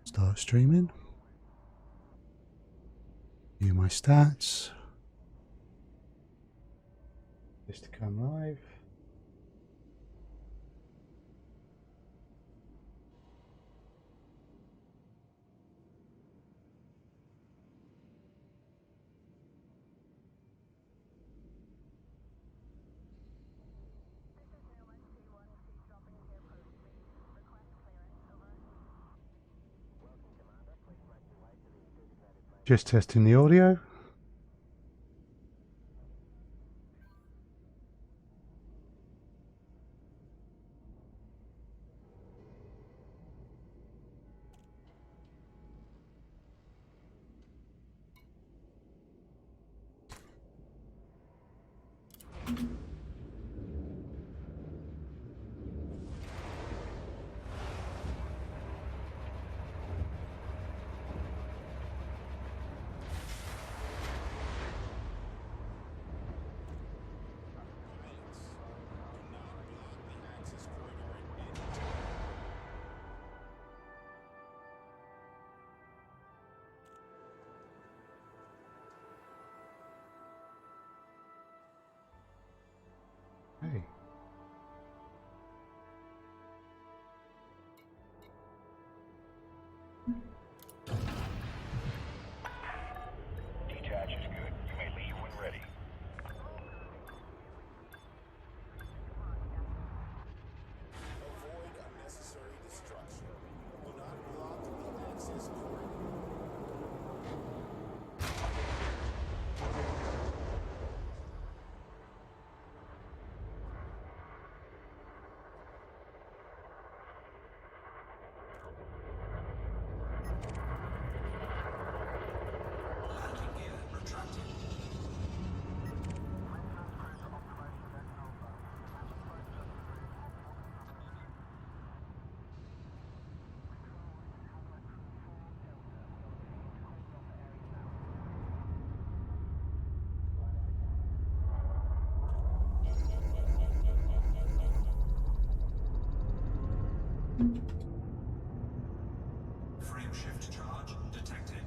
Start streaming. View my stats. This to come live. Just testing the audio. Hey. Detach is good. You may leave when ready. Avoid unnecessary destruction. Do not block the access corridor. Landing gear retracted. Frame shift charge detected.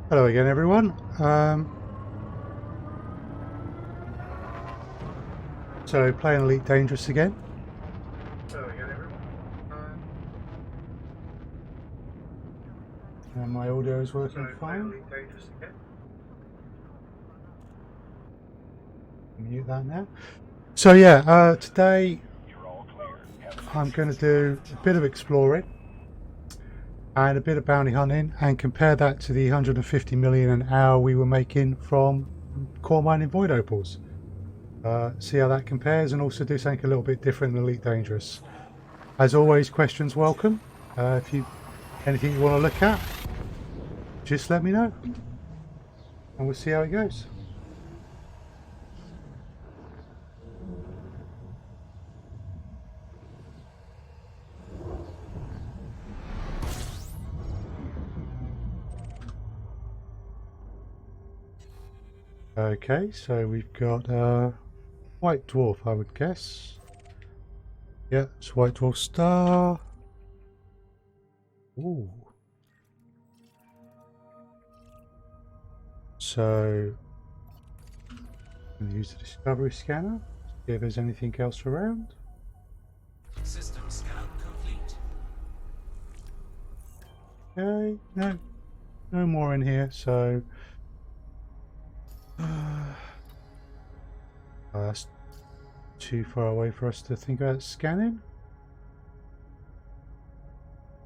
Hello again, everyone. So playing Elite Dangerous again. And my audio is working fine. Mute that now. So yeah, today You're all clear. I'm going to do a bit of exploring and a bit of bounty hunting and compare that to the 150 million an hour we were making from core mining void opals. See how that compares, and also do something a little bit different than Elite Dangerous. As always, questions welcome. If you anything you want to look at, just let me know and we'll see how it goes. Okay, so we've got White Dwarf, I would guess. Yeah, it's White Dwarf star. Ooh. So I'm going to use the discovery scanner, see if there's anything else around. System scan complete. Okay, no more in here, so that's too far away for us to think about scanning.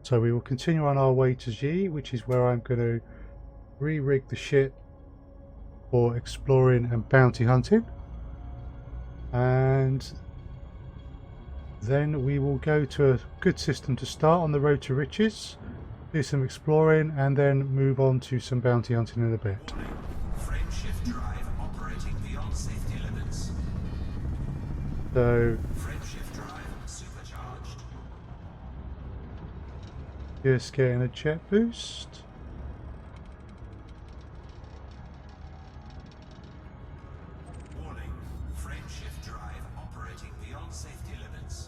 So we will continue on our way to G, which is where I'm going to re-rig the ship for exploring and bounty hunting. And then we will go to a good system to start on the road to riches, do some exploring, and then move on to some bounty hunting in a bit. Frame shift drive operating beyond safety limits. So Frameshift drive supercharged. just getting a jet boost. Warning. Frameshift drive operating beyond safety limits.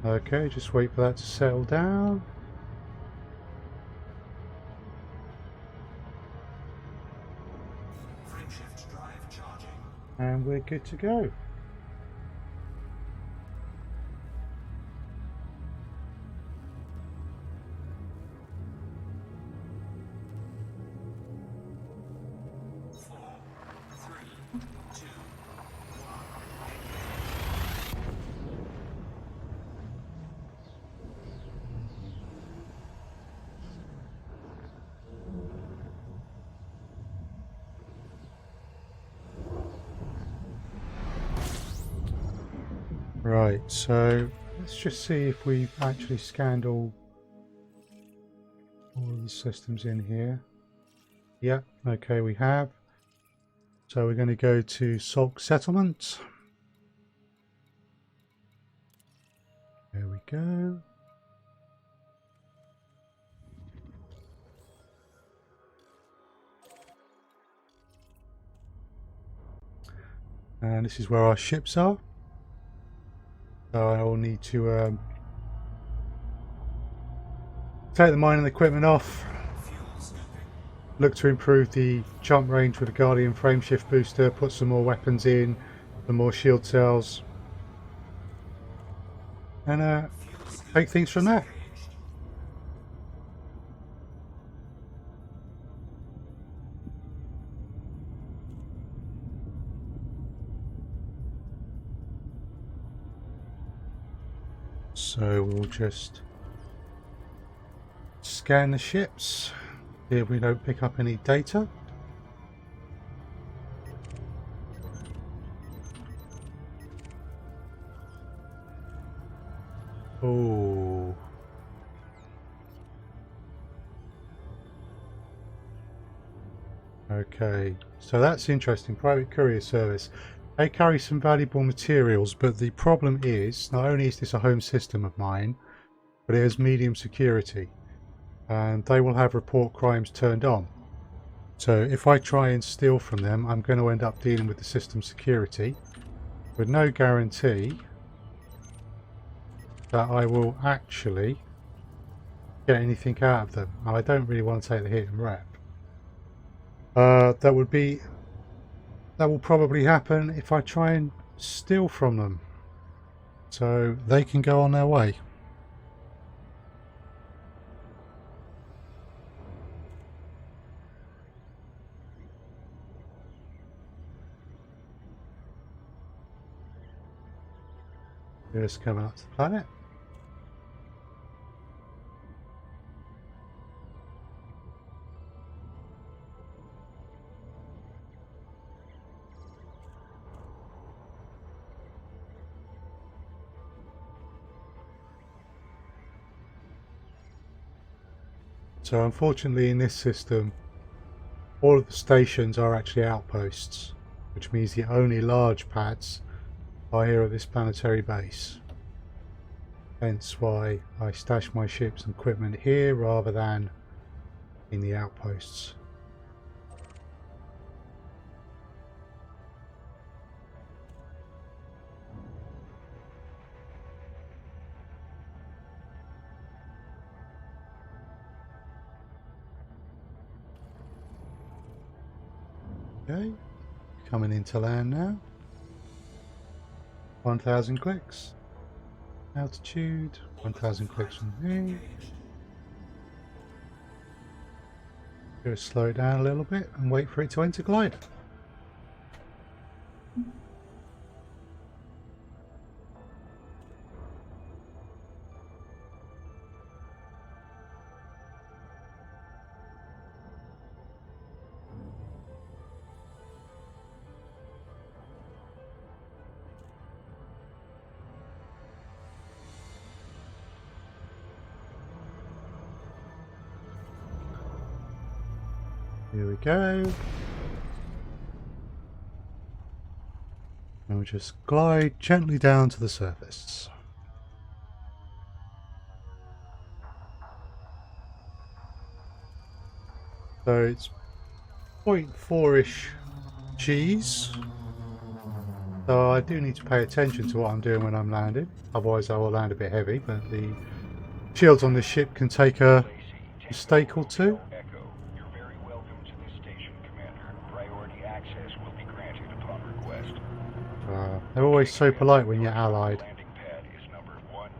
Okay, just wait for that to settle down. Frameshift drive charging. And we're good to go. Four, three, two, Right, so let's just see if we've actually scanned all of the systems in here. Yeah, okay, we have. So we're going to go to SilmarUK settlement. There we go. And this is where our ships are. So I will need to take the mining equipment off. fuel scooping. Look to improve the jump range with the Guardian frameshift booster. Put some more weapons in, some more shield cells. And Fuel scoop take things from there. disengaged. So we'll just scan the ships, see if we don't pick up any data. Oh. Okay, so that's interesting. Private courier service. They carry some valuable materials, but the problem is, not only is this a home system of mine, but it has medium security. And they will have report crimes turned on. So if I try and steal from them, I'm going to end up dealing with the system security with no guarantee that I will actually get anything out of them. And I don't really want to take the hit and rep. That will probably happen if I try and steal from them. So they can go on their way. Just coming up to the planet. So unfortunately in this system, all of the stations are actually outposts, which means the only large pads are here at this planetary base. Hence why I stash my ships and equipment here rather than in the outposts. Okay, coming into land now. 1,000 clicks. Altitude, 1,000 clicks from here. Just slow it down a little bit and wait for it to enter glide. Here we go. And we'll just glide gently down to the surface. So it's 0.4-ish G's. So I do need to pay attention to what I'm doing when I'm landing. Otherwise I will land a bit heavy, but the shields on this ship can take a mistake or two. Echo, you're very welcome to this station, Commander. Priority access will be granted upon request. They're always so polite when you're allied. Landing pad is number 11.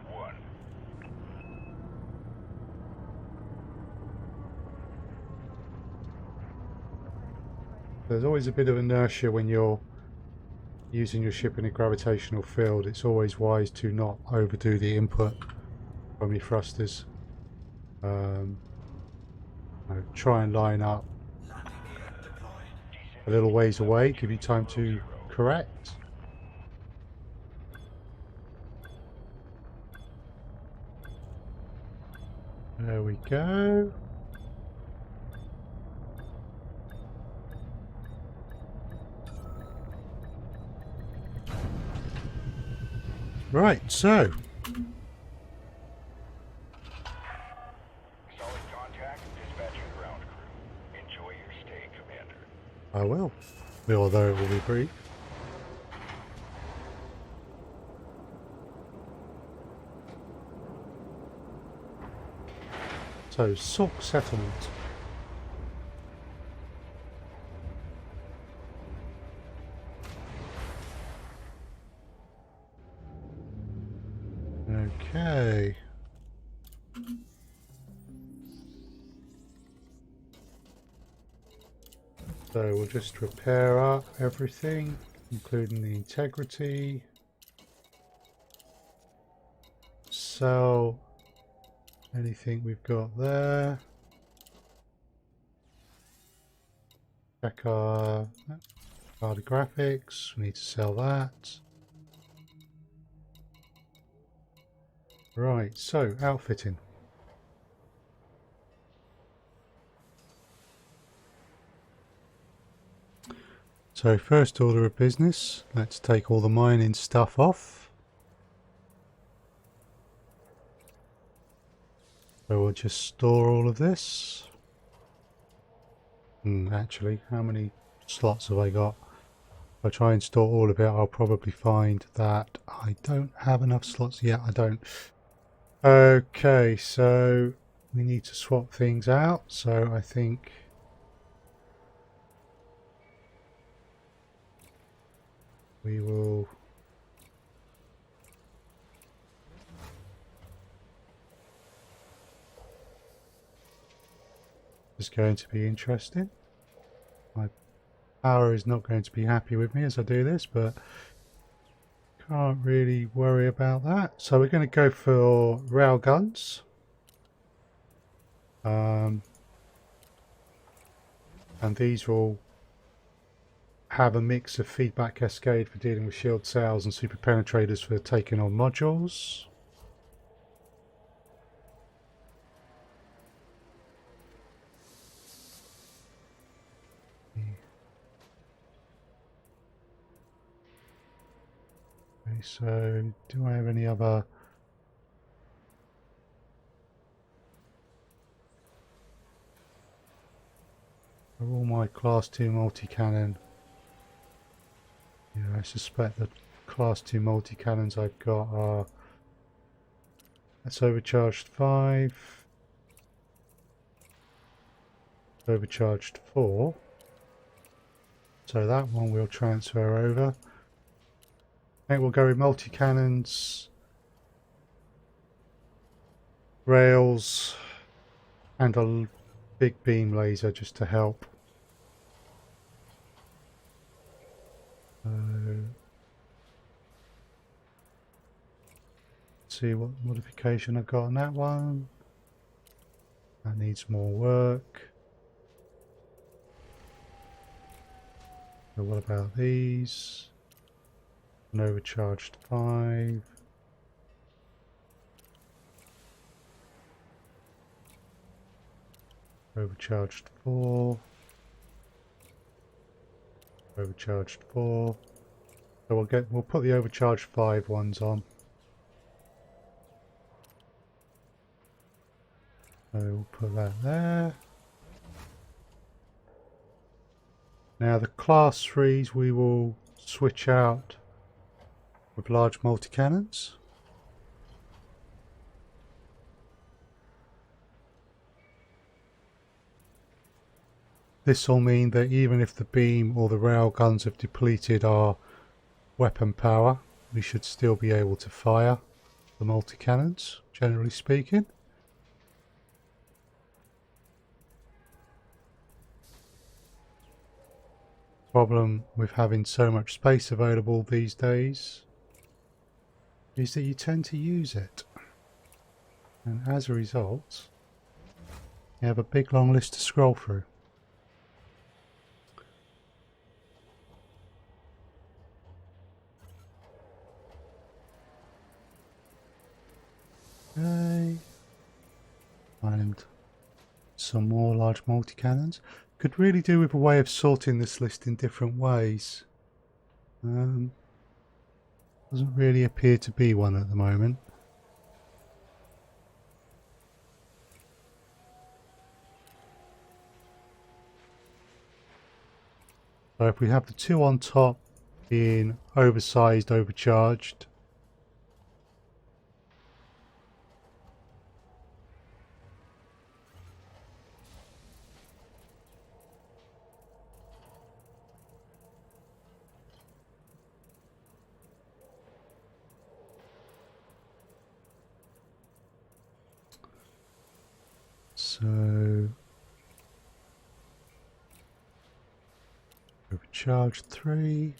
There's always a bit of inertia when you're using your ship in a gravitational field. It's always wise to not overdo the input from your thrusters. Try and line up Landing gear deployed. a little ways away, give you time to correct. There we go. Right, so Solid contact, dispatching ground crew. Enjoy your stay, Commander. I will, although it will be brief. So, SilmarUK settlement. Okay. So we'll just repair up everything, including the integrity. Sell anything we've got there. Check our graphics. We need to sell that. Right, so outfitting. So first order of business, let's take all the mining stuff off. So we'll just store all of this. Actually, how many slots have I got? If I try and store all of it, I'll probably find that I don't have enough slots yet. I don't. Okay, so we need to swap things out. So I think we will is going to be interesting. My power is not going to be happy with me as I do this, but can't really worry about that. So we're going to go for rail guns. And these will have a mix of feedback cascade for dealing with shield cells and super penetrators for taking on modules. Okay, so do I have any other? Are all my class 2 multi-cannon? Yeah, I suspect the class 2 multi-cannons I've got are, that's overcharged 5, overcharged 4, so that one we'll transfer over. I think we'll go with multi-cannons, rails, and a big beam laser just to help. See what modification I've got on that one. That needs more work. So what about these? An overcharged 5. Overcharged 4. Overcharged 4. So we'll put the overcharged 5 ones on. So we'll put that there. Now the class 3s we will switch out with large multi-cannons. This will mean that even if the beam or the rail guns have depleted our weapon power, we should still be able to fire the multi-cannons, generally speaking. Problem with having so much space available these days is that you tend to use it, and as a result you have a big long list to scroll through. Okay, and some more large multi-cannons. Could really do with a way of sorting this list in different ways. Doesn't really appear to be one at the moment. So if we have the 2 on top being oversized, overcharged, so overcharged 3,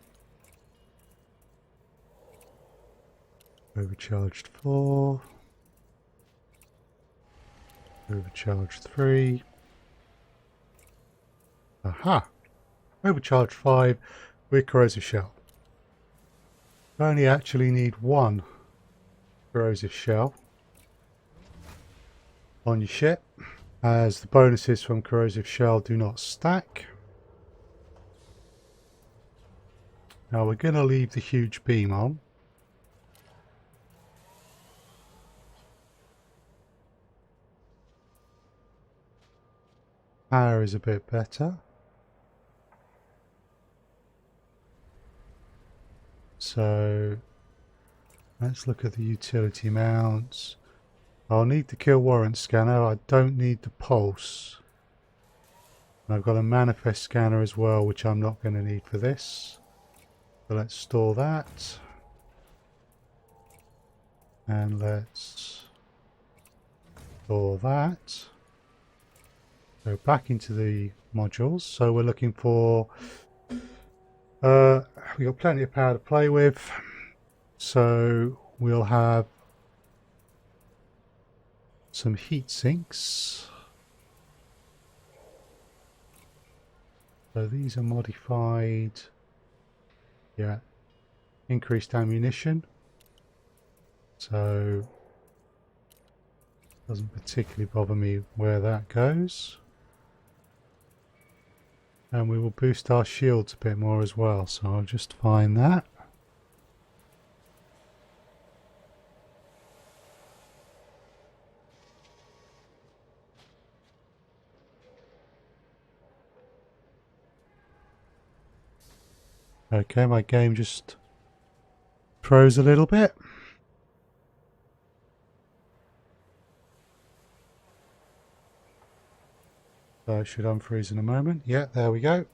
overcharged 4, overcharged 3, aha, overcharged 5 with corrosive shell. You only actually need 1 corrosive shell on your ship, as the bonuses from corrosive shell do not stack. Now we're going to leave the huge beam on. Power is a bit better. So let's look at the utility mounts. I'll need the kill warrant scanner. I don't need the pulse. And I've got a manifest scanner as well, which I'm not going to need for this. So let's store that. And let's store that. Go back into the modules. So we're looking for... we've got plenty of power to play with. So we'll have some heat sinks. So these are modified. Yeah, increased ammunition. So doesn't particularly bother me where that goes. And we will boost our shields a bit more as well. So I'll just find that. Okay, my game just froze a little bit. So I should unfreeze in a moment. Yeah, there we go.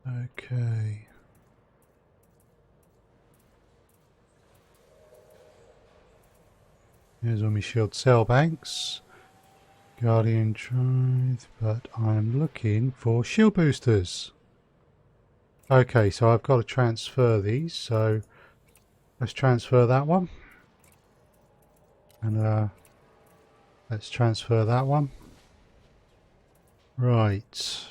Okay. Here's all my shield cell banks. Guardian drive, but I'm looking for shield boosters. Okay, so I've got to transfer these, so let's transfer that one. And let's transfer that one. Right.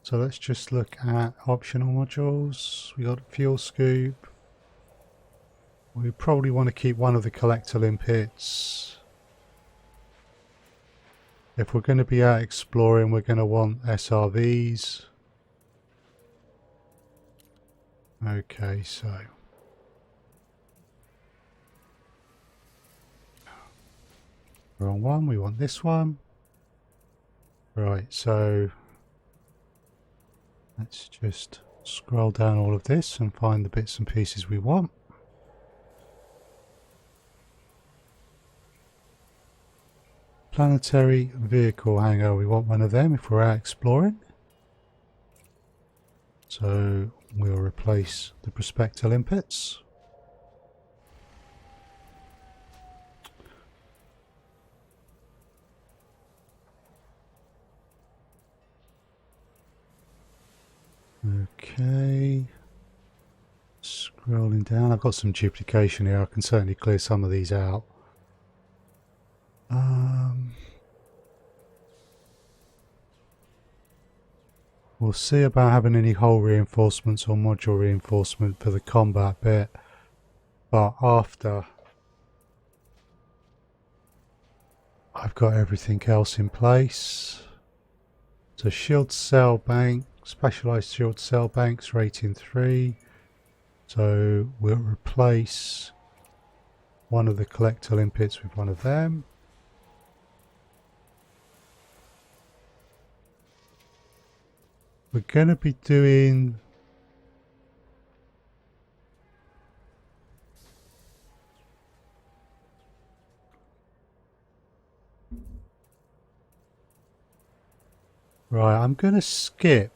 So let's just look at optional modules. We got fuel scoop. We probably want to keep one of the collector limpets. If we're going to be out exploring, we're going to want SRVs. Okay, so wrong one, we want this one. Right, so let's just scroll down all of this and find the bits and pieces we want. Planetary vehicle hangar, we want one of them if we're out exploring. So we'll replace the prospector limpets. Okay. Scrolling down, I've got some duplication here. I can certainly clear some of these out. We'll see about having any hull reinforcements or module reinforcement for the combat bit, but after I've got everything else in place. So shield cell bank, specialized shield cell banks, rating 3. So we'll replace one of the collector limpets with one of them. We're going to be doing right, I'm going to skip.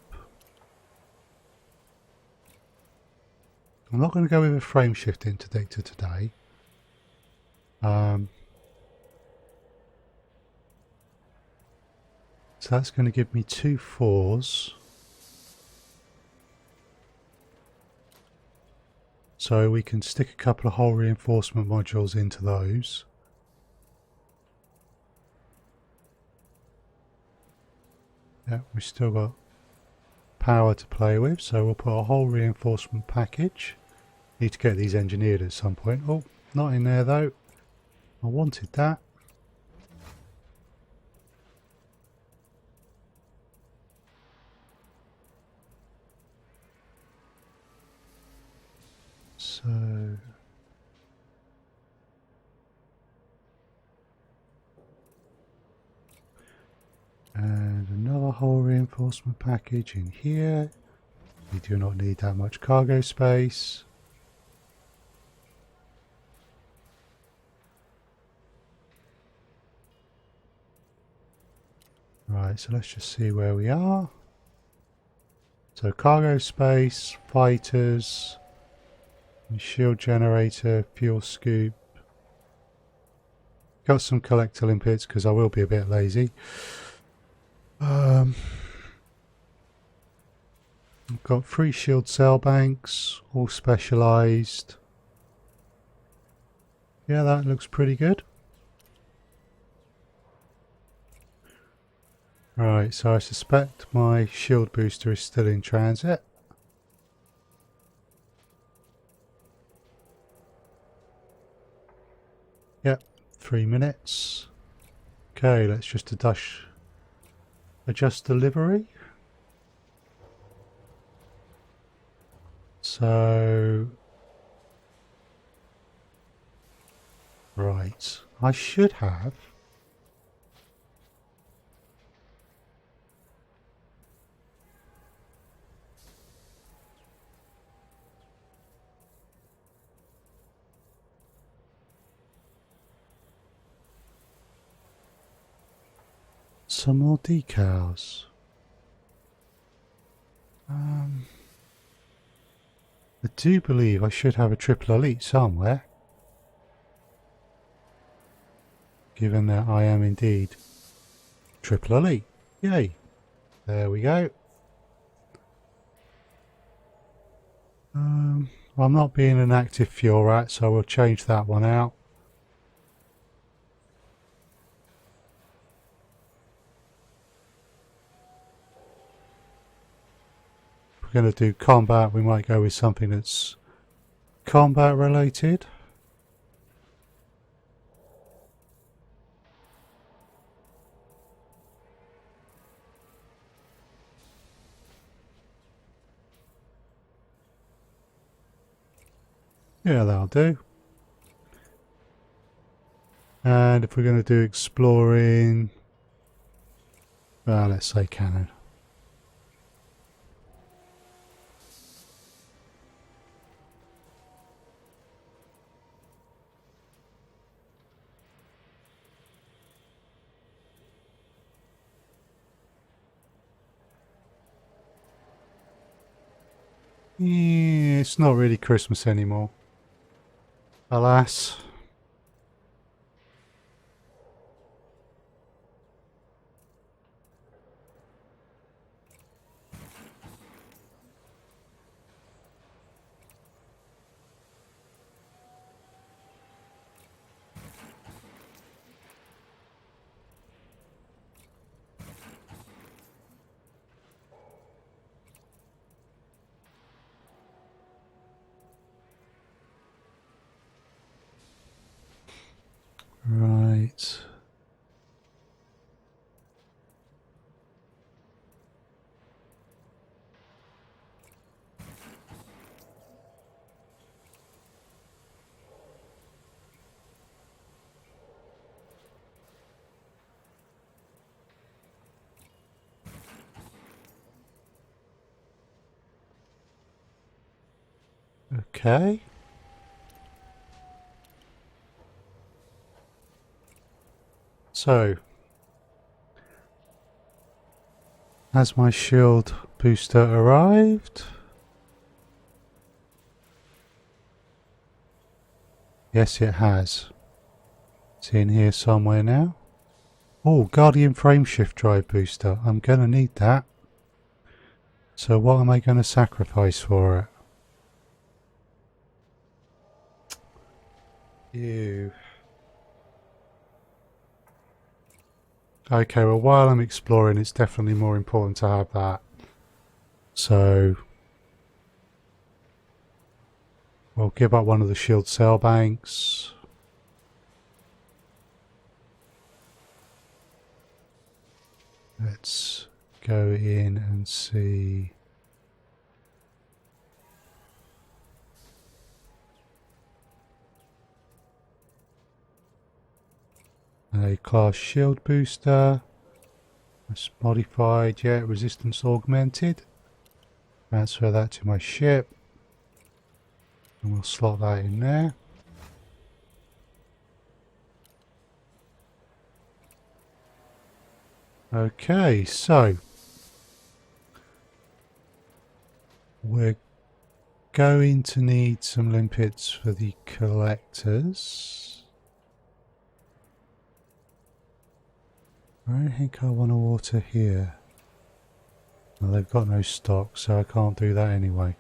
I'm not going to go with a frame shift interdictor today. So that's going to give me 2 4s. So we can stick a couple of hull reinforcement modules into those. Yeah, we've still got power to play with, so we'll put a hull reinforcement package. Need to get these engineered at some point. Oh, not in there though. I wanted that. So and another hull reinforcement package in here. We do not need that much cargo space. Right, so let's just see where we are. So cargo space, fighters, shield generator, fuel scoop. Got some collector limpets because I will be a bit lazy. I've got 3 shield cell banks, all specialised. Yeah, that looks pretty good. Right, so I suspect my shield booster is still in transit. Yep, 3 minutes. Okay, let's just adjust the livery. So, right, I should have some more decals. I do believe I should have a triple elite somewhere, given that I am indeed triple elite. Yay! There we go. I'm not being an active fuel rat, so we'll change that one out. we're going to do combat, we might go with something that's combat related. Yeah, that'll do. And if we're going to do exploring, well, let's say cannon. Yeah, it's not really Christmas anymore. Alas. Right. Okay. So, has my shield booster arrived? Yes, it has. It's in here somewhere now. Oh, Guardian Frameshift Drive booster. I'm going to need that. So what am I going to sacrifice for it? You. Okay, well, while I'm exploring, it's definitely more important to have that. So we'll give up one of the shield cell banks. Let's go in and see. A class shield booster. That's modified, yeah, resistance augmented. Transfer that to my ship. And we'll slot that in there. Okay, so we're going to need some limpets for the collectors. I don't think I want to water here. Well, they've got no stock, so I can't do that anyway.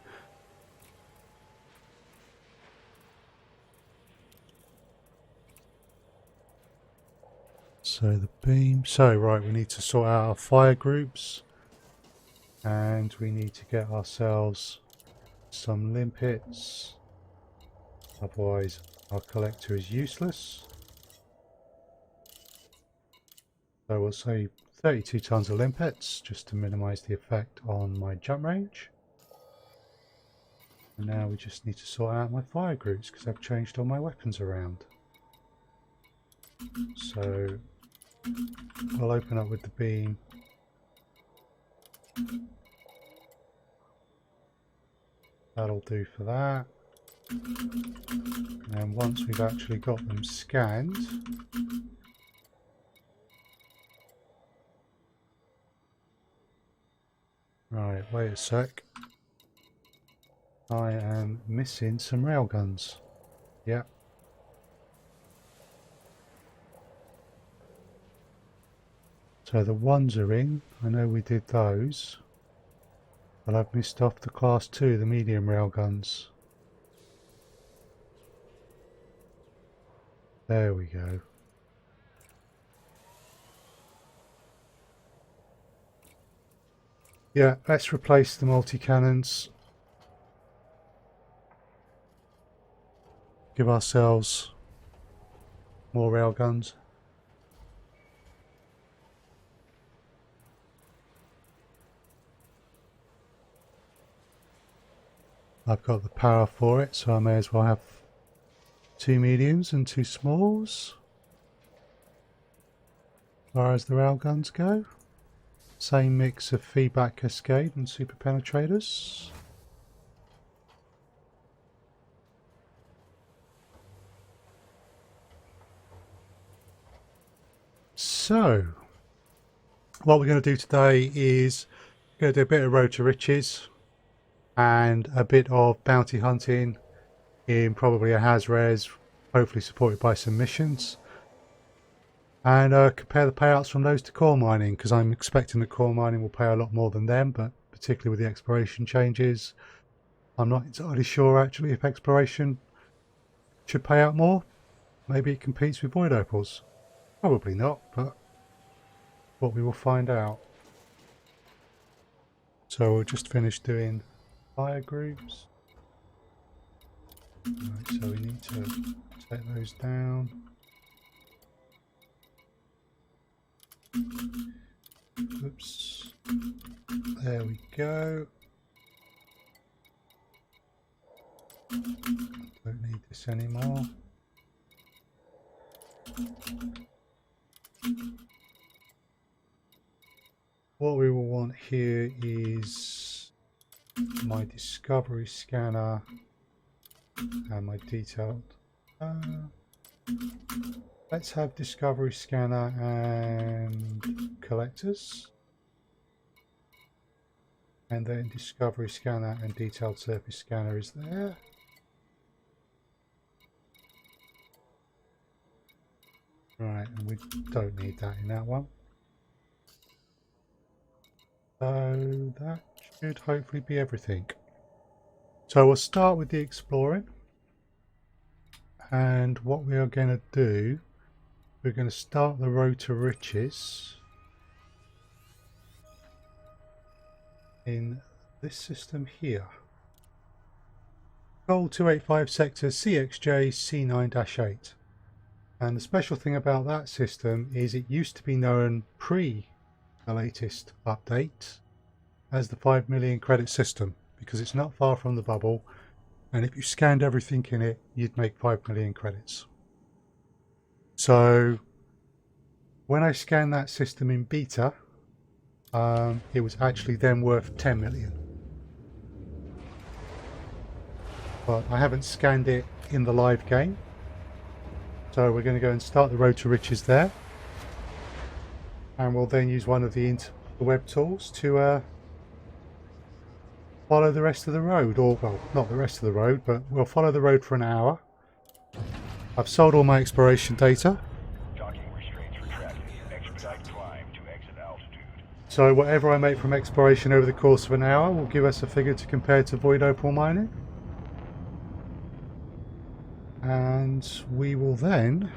So the beam. So right, we need to sort out our fire groups, and we need to get ourselves some limpets. Otherwise, our collector is useless. So we'll say 32 tons of limpets just to minimise the effect on my jump range. And now we just need to sort out my fire groups because I've changed all my weapons around. So I'll open up with the beam. That'll do for that. And once we've actually got them scanned, right, wait a sec. I am missing some railguns. Yep. So the ones are in. I know we did those. But I've missed off the class 2, the medium railguns. There we go. Yeah, let's replace the multi-cannons. Give ourselves more railguns. I've got the power for it, so I may as well have 2 mediums and 2 smalls. As far as the railguns go, same mix of feedback cascade and super penetrators. So, what we're going to do today is going to do a bit of road to riches and a bit of bounty hunting in probably a Has-Res, hopefully supported by some missions, and compare the payouts from those to core mining, because I'm expecting the core mining will pay a lot more than them, but particularly with the exploration changes, I'm not entirely sure actually if exploration should pay out more. Maybe it competes with void opals. Probably not, but what we will find out. So we'll just finish doing fire groups. Right, so we need to take those down. Oops. There we go. Don't need this anymore. What we will want here is my discovery scanner and my detailed. Let's have discovery scanner and collectors, and then discovery scanner and detailed surface scanner is there. Right, and we don't need that in that one. So that should hopefully be everything. So we'll start with the exploring, and what we are going to do, we're going to start the road to riches in this system here. Gold 285 sector CXJ C9-8. And the special thing about that system is it used to be known pre the latest update as the 5 million credit system, because it's not far from the bubble, and if you scanned everything in it, you'd make 5 million credits. So when I scanned that system in beta, it was actually then worth 10 million. But I haven't scanned it in the live game, so we're going to go and start the road to riches there, and we'll then use one of the web tools to follow the rest of the road, or well, not the rest of the road, but we'll follow the road for an hour. I've sold all my exploration data. Docking restraints retracted. Expedite climb to exit altitude. So whatever I make from exploration over the course of an hour will give us a figure to compare to void opal mining. And we will then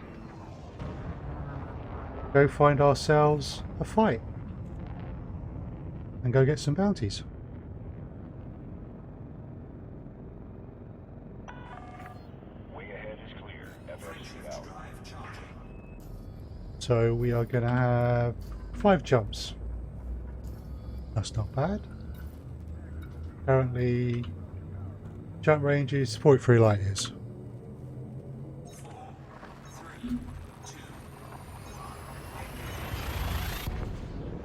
go find ourselves a fight and go get some bounties. Way ahead is clear. FSC out. So we are going to have 5 jumps. That's not bad. Currently jump range is 43 light years.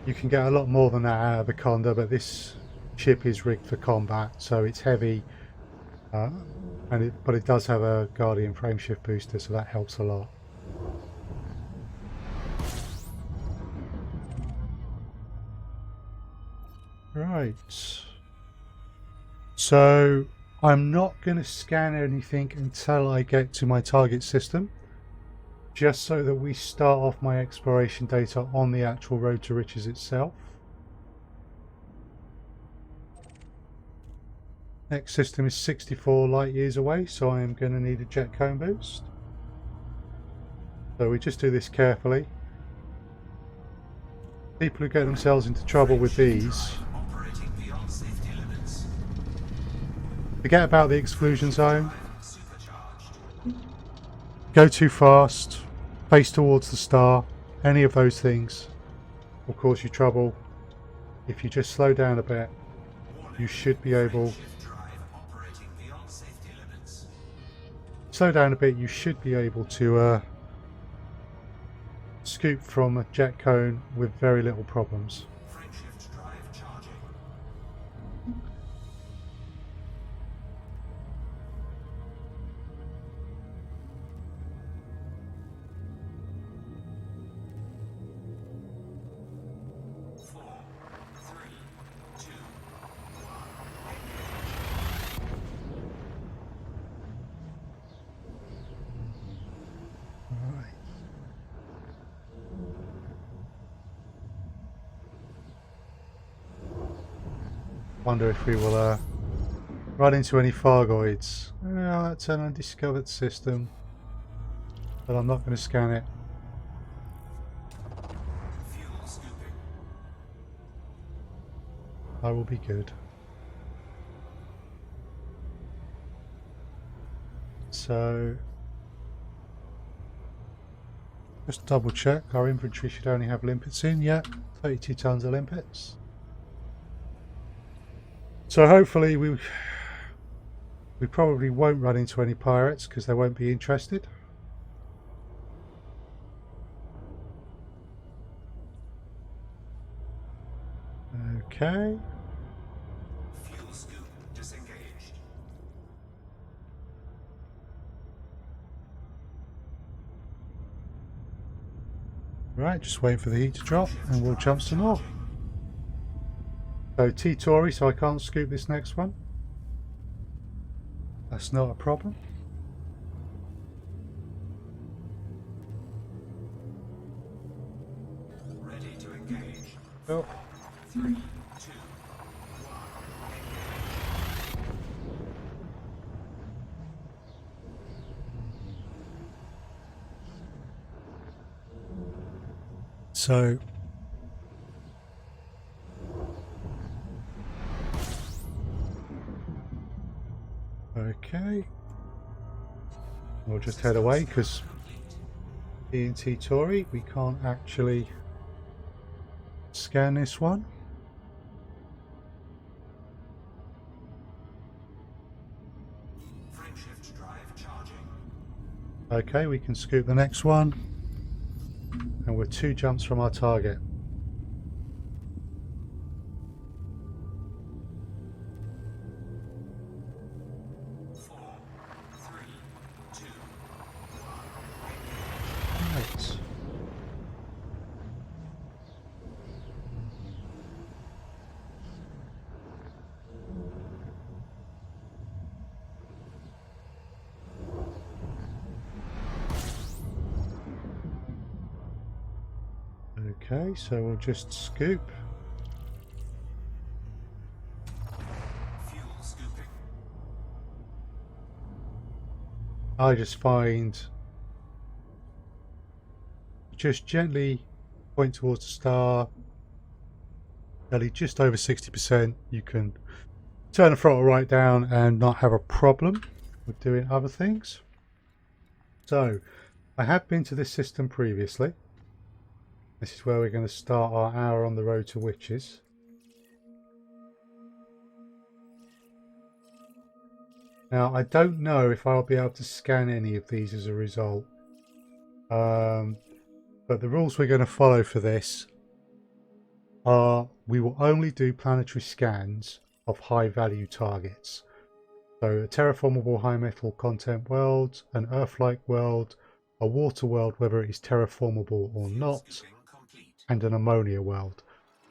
You can get a lot more than that out of the Conda, but this ship is rigged for combat, so it's heavy, but it does have a Guardian frameshift booster, so that helps a lot. Right, so I'm not going to scan anything until I get to my target system, just so that we start off my exploration data on the actual road to riches itself. Next system is 64 light years away, so I am going to need a jet cone boost. So we just do this carefully. People who get themselves into trouble with these Forget about the exclusion zone. Supercharged. Go too fast. Face towards the star. Any of those things will cause you trouble. If you just slow down a bit, you should be able... Shift drive operating beyond safety limits. Slow down a bit, you should be able to scoop from a jet cone with very little problems. Frameshift drive charging. Four, three, two, Alright. Wonder if we will run into any Fargoids. Oh, that's an undiscovered system, but I'm not going to scan it. fuel scooping. I will be good. So, just double check. Our inventory should only have limpets in. Yeah, 32 tons of limpets. So hopefully we probably won't run into any pirates because they won't be interested. Okay. Fuel scoop disengaged. Right, just wait for the heat to drop and we'll jump some more. So T-Tory, so I can't scoop this next one. That's not a problem. Ready to engage. Oh, 3, 2, 1. so okay. We'll just head away because E&T Tory, we can't actually scan this one. Frameshift drive charging. Okay, we can scoop the next one. And we're 2 jumps from our target. Four, three, two. Right. Okay, so we'll just scoop. Fuel scooping. I just find just gently point towards the star, nearly just over 60%. You can turn the throttle right down and not have a problem with doing other things. So I have been to this system previously. This is where we're going to start our hour on the road to witches. Now I don't know if I'll be able to scan any of these as a result. But the rules we're going to follow for this are we will only do planetary scans of high value targets. So a terraformable high metal content world, an Earth-like world, a water world whether it is terraformable or not, Scooping complete. and an ammonia world.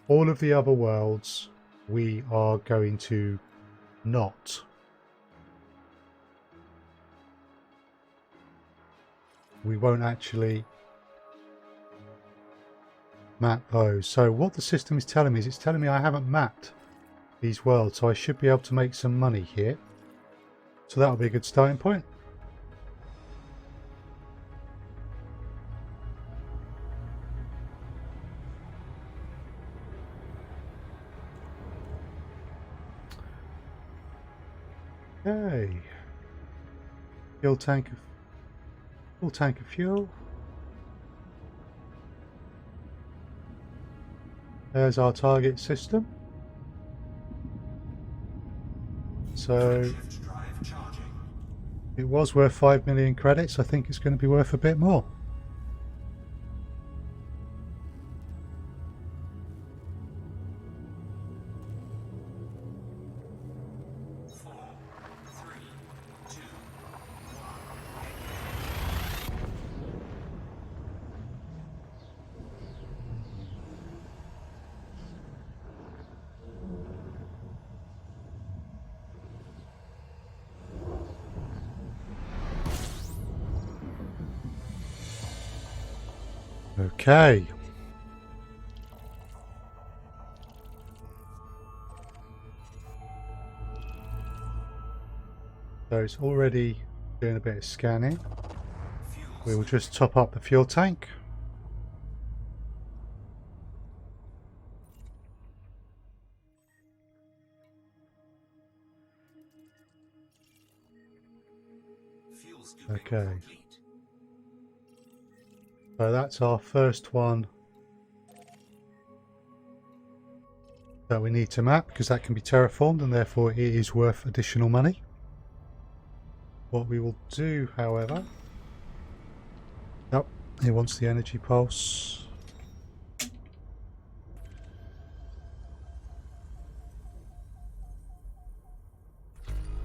All of the other worlds we are going to not. We won't actually map those. So what the system is telling me is it's telling me I haven't mapped these worlds, so I should be able to make some money here. So that'll be a good starting point. Okay. Full tank of fuel. There's our target system. So Shift drive charging. it was worth 5 million credits. I think it's going to be worth a bit more. Four, three, two, Okay. So it's already doing a bit of scanning. fuel We will just top up the fuel tank. fuel scooping Okay. complete. So that's our first one that we need to map, because that can be terraformed and therefore it is worth additional money. What we will do, however... Nope, it wants the energy pulse.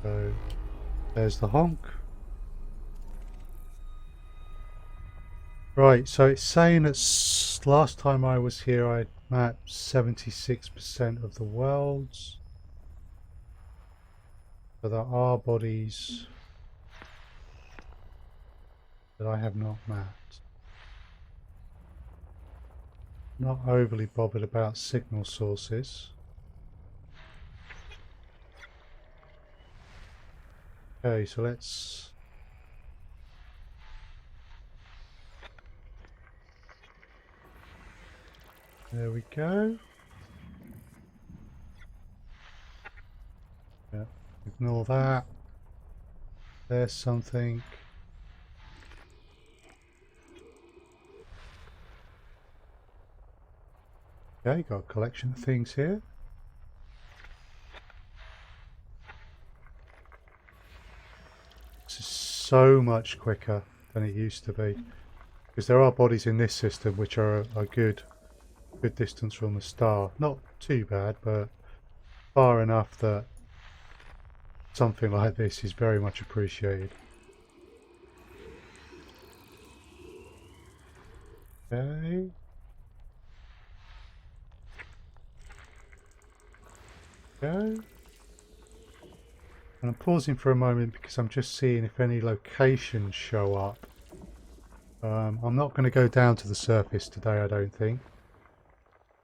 So there's the honk. Right, so it's saying that last time I was here I mapped 76% of the worlds. So there are bodies that I have not mapped. Not overly bothered about signal sources. Okay, so let's... There we go. Yeah, ignore that. There's something. Okay, got a collection of things here. This is so much quicker than it used to be. Because there are bodies in this system which are a good distance from the star. Not too bad, but far enough that something like this is very much appreciated. Okay. Go. And I'm pausing for a moment because I'm just seeing if any locations show up. I'm not going to go down to the surface today, I don't think.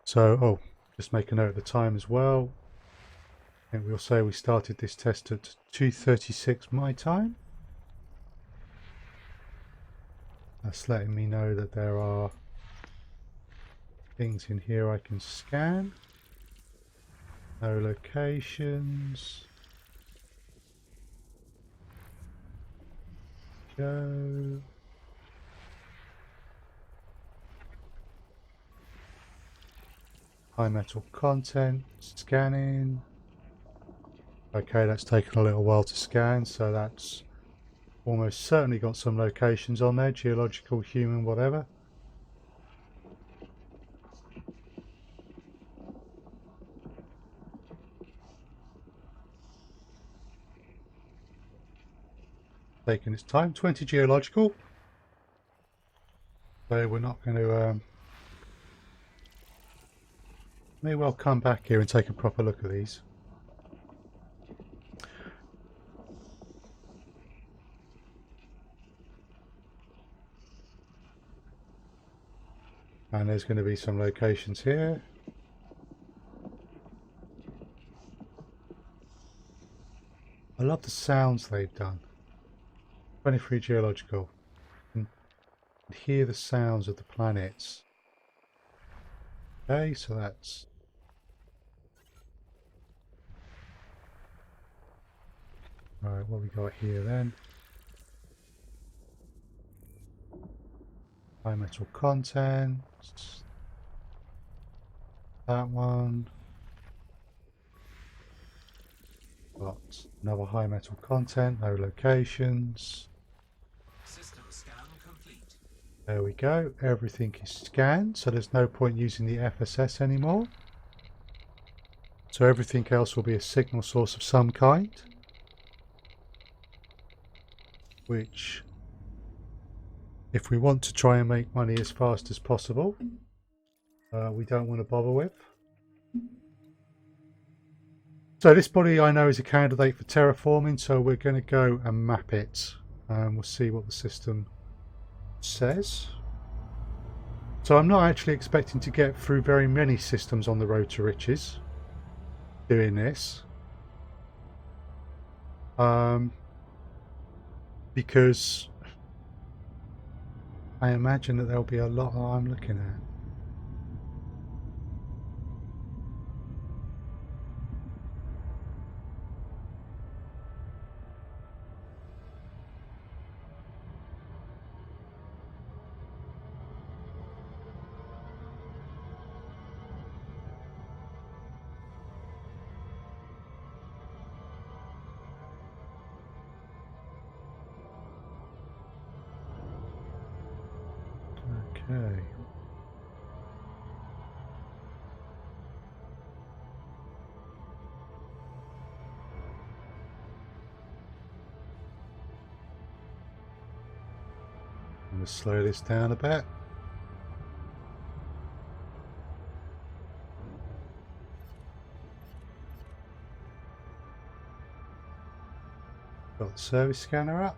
So, oh, just make a note of the time as well. And we'll say we started this test at 2:36 my time. That's letting me know that there are things in here I can scan. No locations. Go. High metal content, scanning. Okay, that's taken a little while to scan, so that's almost certainly got some locations on there, geological, human, whatever. Taking its time, 20 geological. So we're not going to... may well come back here and take a proper look at these. And there's going to be some locations here. I love the sounds they've done. 23 geological. You can hear the sounds of the planets. Okay, so that's... Right, what we got here then? High metal content. That one. Got another high metal content, no locations. System scan complete. There we go. Everything is scanned, so there's no point using the FSS anymore. So everything else will be a signal source of some kind. Which, if we want to try and make money as fast as possible, we don't want to bother with. So this body I know is a candidate for terraforming, so we're going to go and map it. We'll see what the system says. So I'm not actually expecting to get through very many systems on the road to riches doing this. Because I imagine that there'll be a lot that I'm looking at. Okay. I'm going to slow this down a bit. Got the service scanner up.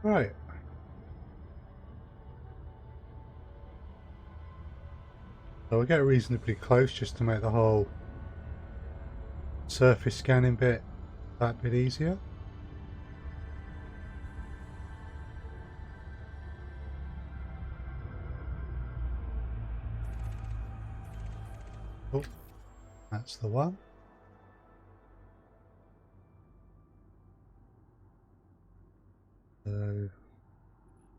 Right. So we'll get reasonably close just to make the whole surface scanning bit that bit easier. Oh, that's the one. So,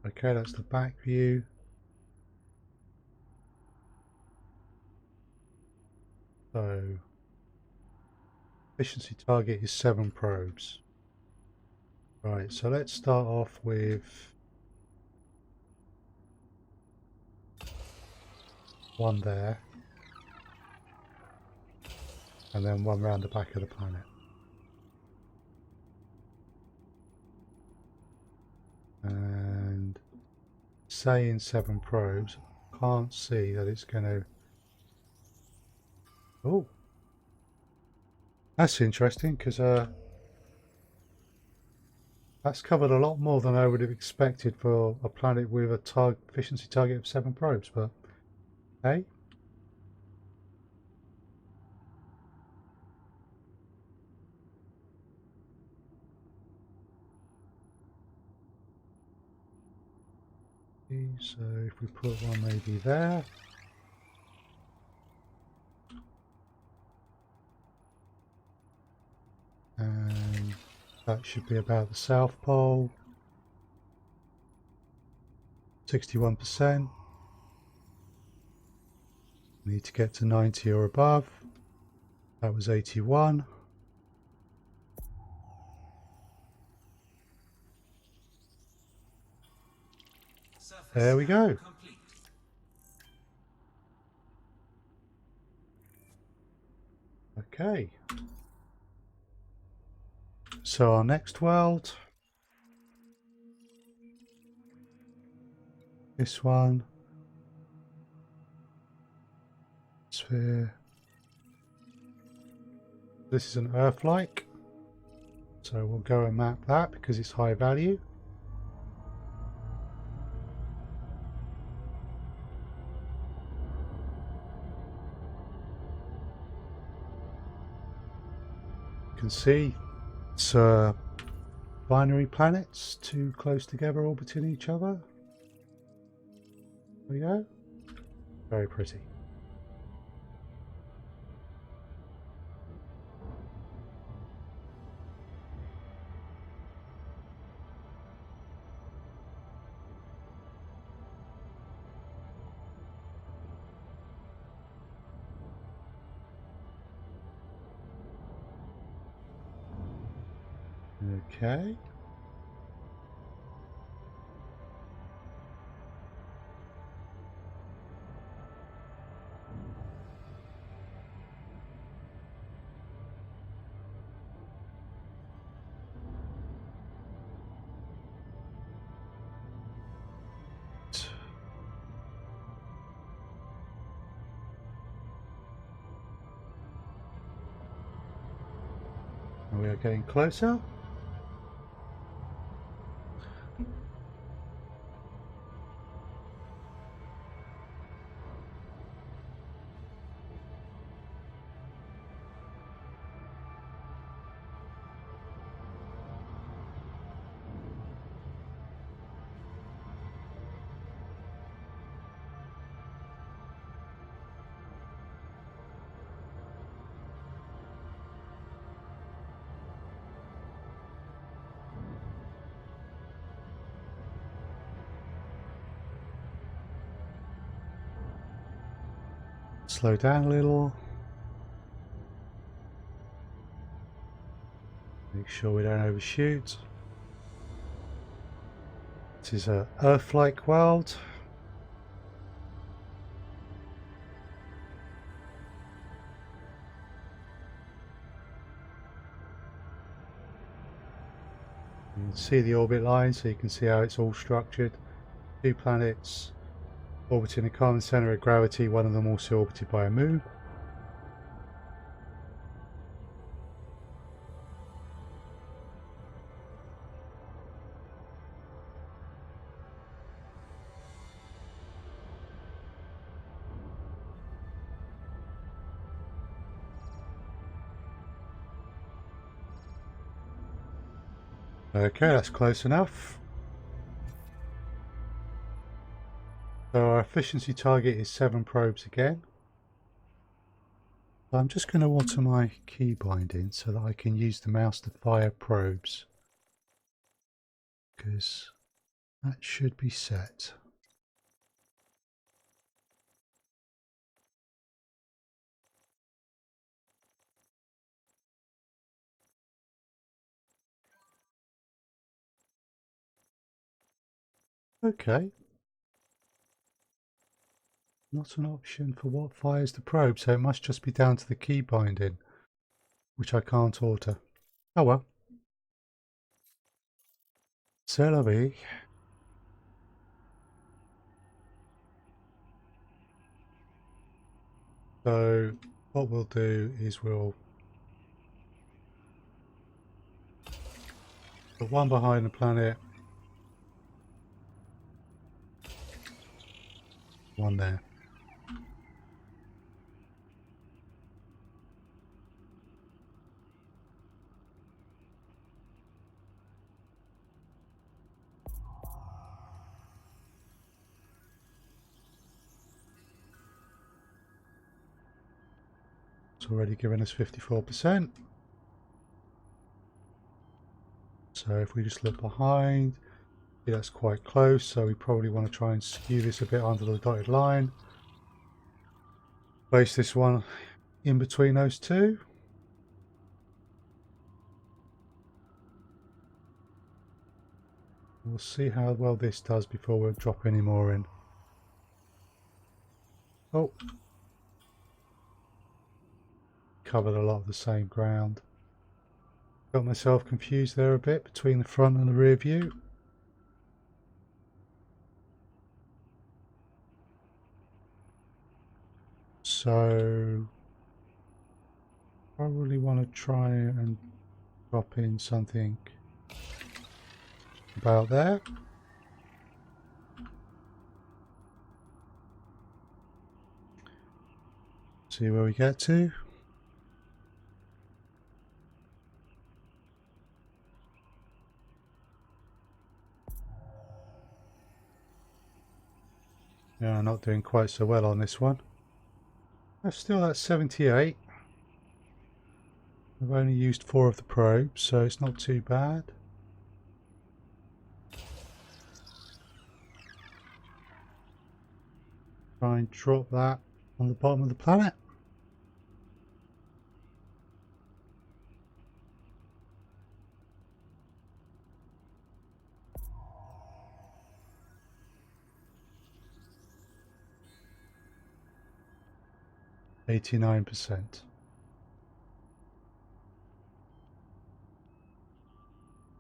okay, that's the back view. So, efficiency target is 7 probes. Right, so let's start off with one there, and then one round the back of the planet. And saying 7 probes, can't see that it's going to... Oh, that's interesting, because that's covered a lot more than I would have expected for a planet with a efficiency target of 7 probes, but hey. So if we put one maybe there. And that should be about the South Pole. 61%. Need to get to 90 or above. That was 81. Surface There we scan go. complete. Okay. So our next world. This one. Sphere. This is an Earth-like. So we'll go and map that because it's high value. You can see it's binary planets too close together orbiting each other. There we go. Very pretty. Okay. And we are getting closer. Slow down a little. Make sure we don't overshoot. This is a Earth-like world. You can see the orbit line, so you can see how it's all structured. 2 planets orbiting a common center of gravity, one of them also orbited by a moon. Okay, that's close enough. So our efficiency target is 7 probes again. I'm just going to alter my key binding so that I can use the mouse to fire probes, because that should be set. Okay. Not an option for what fires the probe, so it must just be down to the key binding, which I can't alter. Oh well. C'est la vie. So what we'll do is we'll put one behind the planet, one there. It's already given us 54%. So if we just look behind, see that's quite close, so we probably want to try and skew this a bit under the dotted line. Place this one in between those two. We'll see how well this does before we'll drop any more in. Oh, covered a lot of the same ground. Got myself confused there a bit between the front and the rear view. So probably want to try and drop in something about there. See where we get to. Yeah, not doing quite so well on this one. I'm still at 78. I've only used 4 of the probes, so it's not too bad. Try and drop that on the bottom of the planet. %89.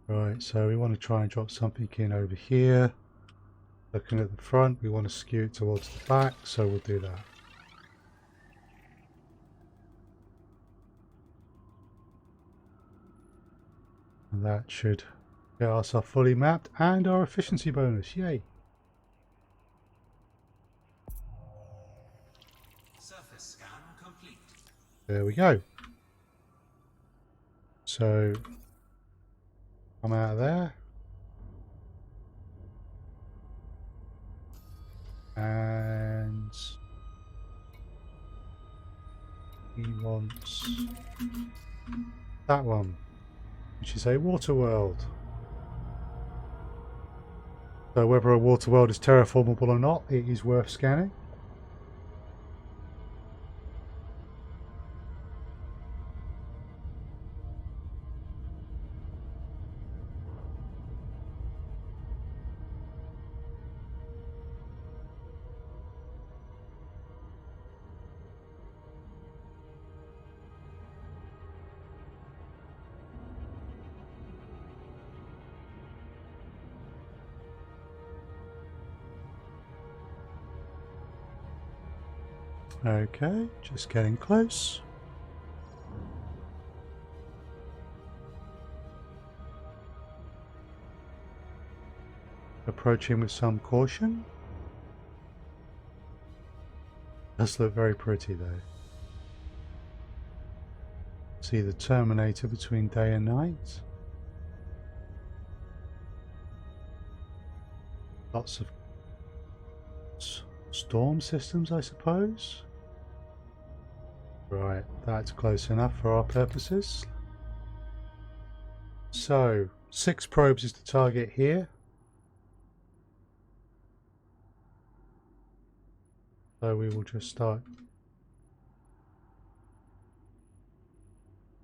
Right, so we want to try and drop something in over here. Looking at the front, we want to skew it towards the back, so we'll do that. And that should get us our fully mapped and our efficiency bonus. Yay! Surface scan complete. There we go. So come out of there. And he wants that one, which is a water world. So whether a water world is terraformable or not, it is worth scanning. Okay, just getting close. Approaching with some caution. Does look very pretty though. See the Terminator between day and night. Lots of storm systems, I suppose. Right, that's close enough for our purposes. So, 6 probes is the target here. So we will just start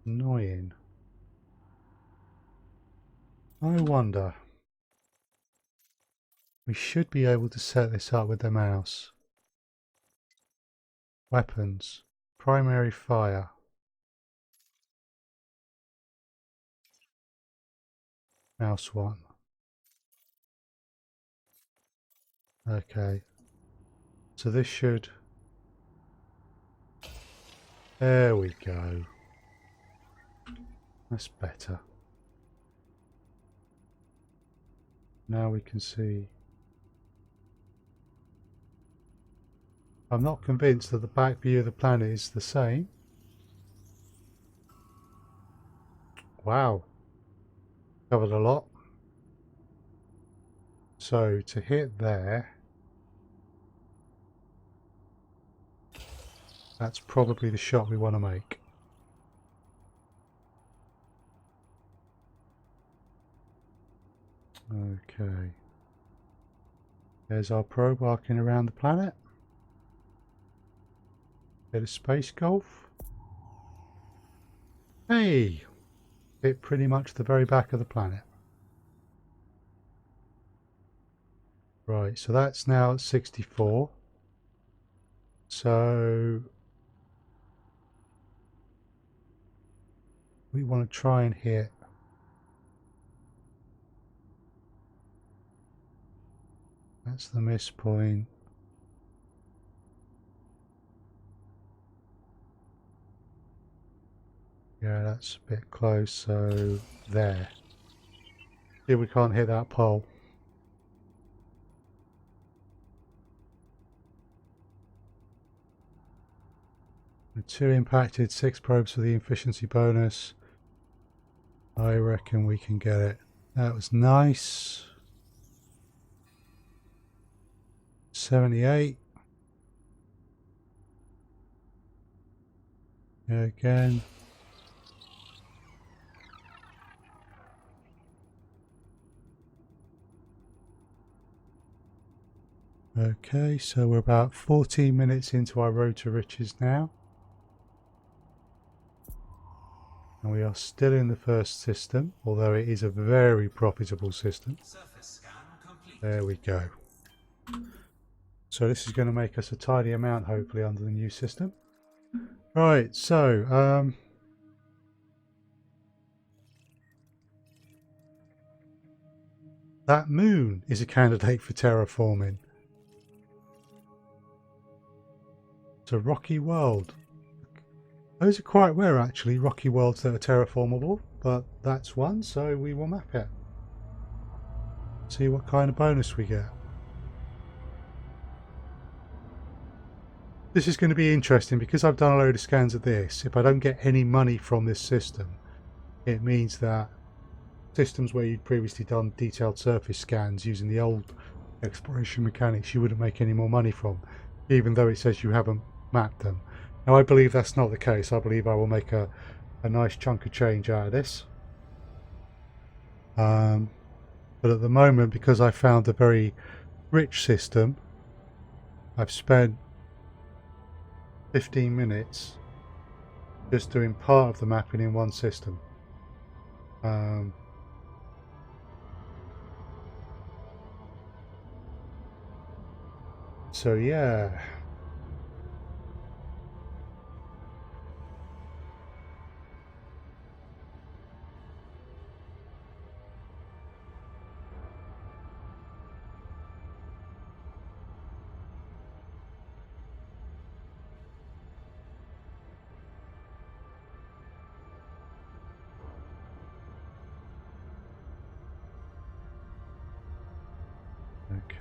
annoying. I wonder. We should be able to set this up with the mouse. Weapons. Primary fire. Mouse 1. Okay. So this should... There we go. That's better. Now we can see... I'm not convinced that the back view of the planet is the same. Wow. Covered a lot. So to hit there, that's probably the shot we want to make. Okay. There's our probe arcing around the planet. Bit of space golf. Hey! Hit pretty much the very back of the planet. Right, so that's now at 64. So we want to try and hit that's the miss point. Yeah, that's a bit close, so there. See, we can't hit that pole. With 2 impacted, 6 probes for the efficiency bonus. I reckon we can get it. That was nice. 78. Again. Okay, so we're about 14 minutes into our road to riches now. And we are still in the first system, although it is a very profitable system. Surface scan complete. There we go. So this is going to make us a tidy amount, hopefully, under the new system. Right, so that moon is a candidate for terraforming. It's a rocky world. Those are quite rare, actually, rocky worlds that are terraformable, but that's one, so we will map it. See what kind of bonus we get. This is going to be interesting because I've done a load of scans of this. If I don't get any money from this system, it means that systems where you'd previously done detailed surface scans using the old exploration mechanics, you wouldn't make any more money from, even though it says you haven't mapped them. Now I believe that's not the case. I believe I will make a nice chunk of change out of this. But at the moment, because I found a very rich system, I've spent 15 minutes just doing part of the mapping in one system. So yeah.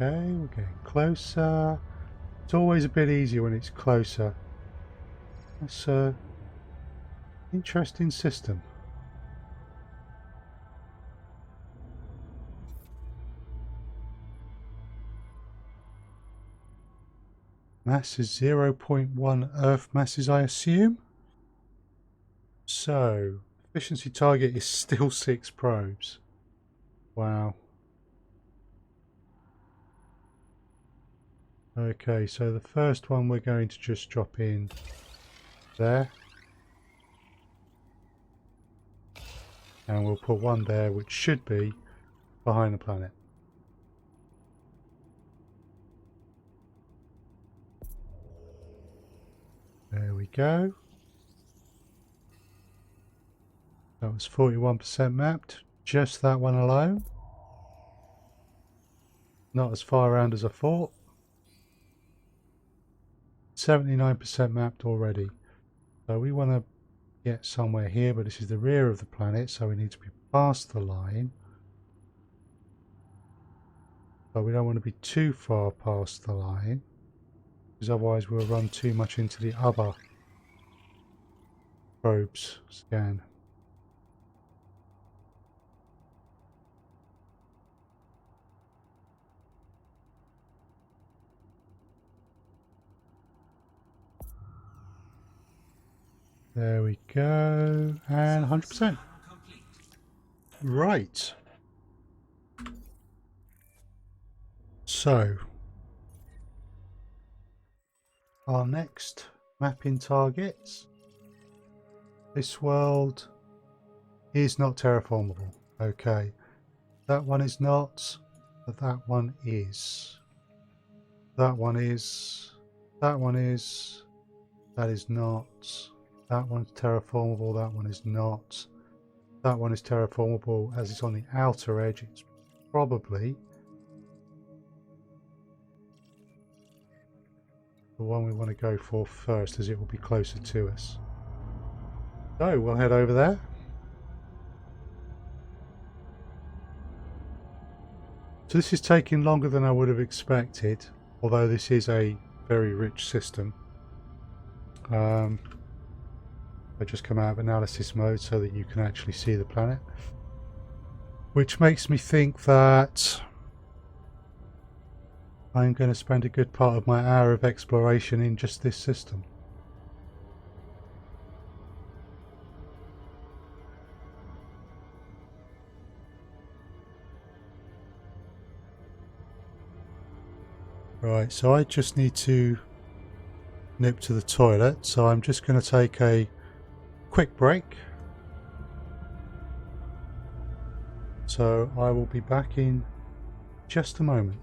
Okay, we're getting closer. It's always a bit easier when it's closer. That's an interesting system. Mass is 0.1 Earth masses, I assume. So, efficiency target is still 6 probes. Wow. Okay, so the first one we're going to just drop in there. And we'll put one there, which should be behind the planet. There we go. That was 41% mapped. Just that one alone. Not as far around as I thought. 79% mapped already. So we want to get somewhere here, but this is the rear of the planet, so we need to be past the line. But we don't want to be too far past the line, because otherwise we'll run too much into the other probes scan. There we go, and 100%. Right. So, our next mapping targets. This world is not terraformable. Okay. That one is not, but that one is. That one is. That one is. That is not. That one's terraformable, that one is not. That one is terraformable as it's on the outer edge. It's probably the one we want to go for first, as it will be closer to us. So we'll head over there. So this is taking longer than I would have expected, although this is a very rich system. I just come out of analysis mode so that you can actually see the planet, which makes me think that I'm going to spend a good part of my hour of exploration in just this system. Right, so I just need to nip to the toilet, so I'm just going to take a quick break. So I will be back in just a moment.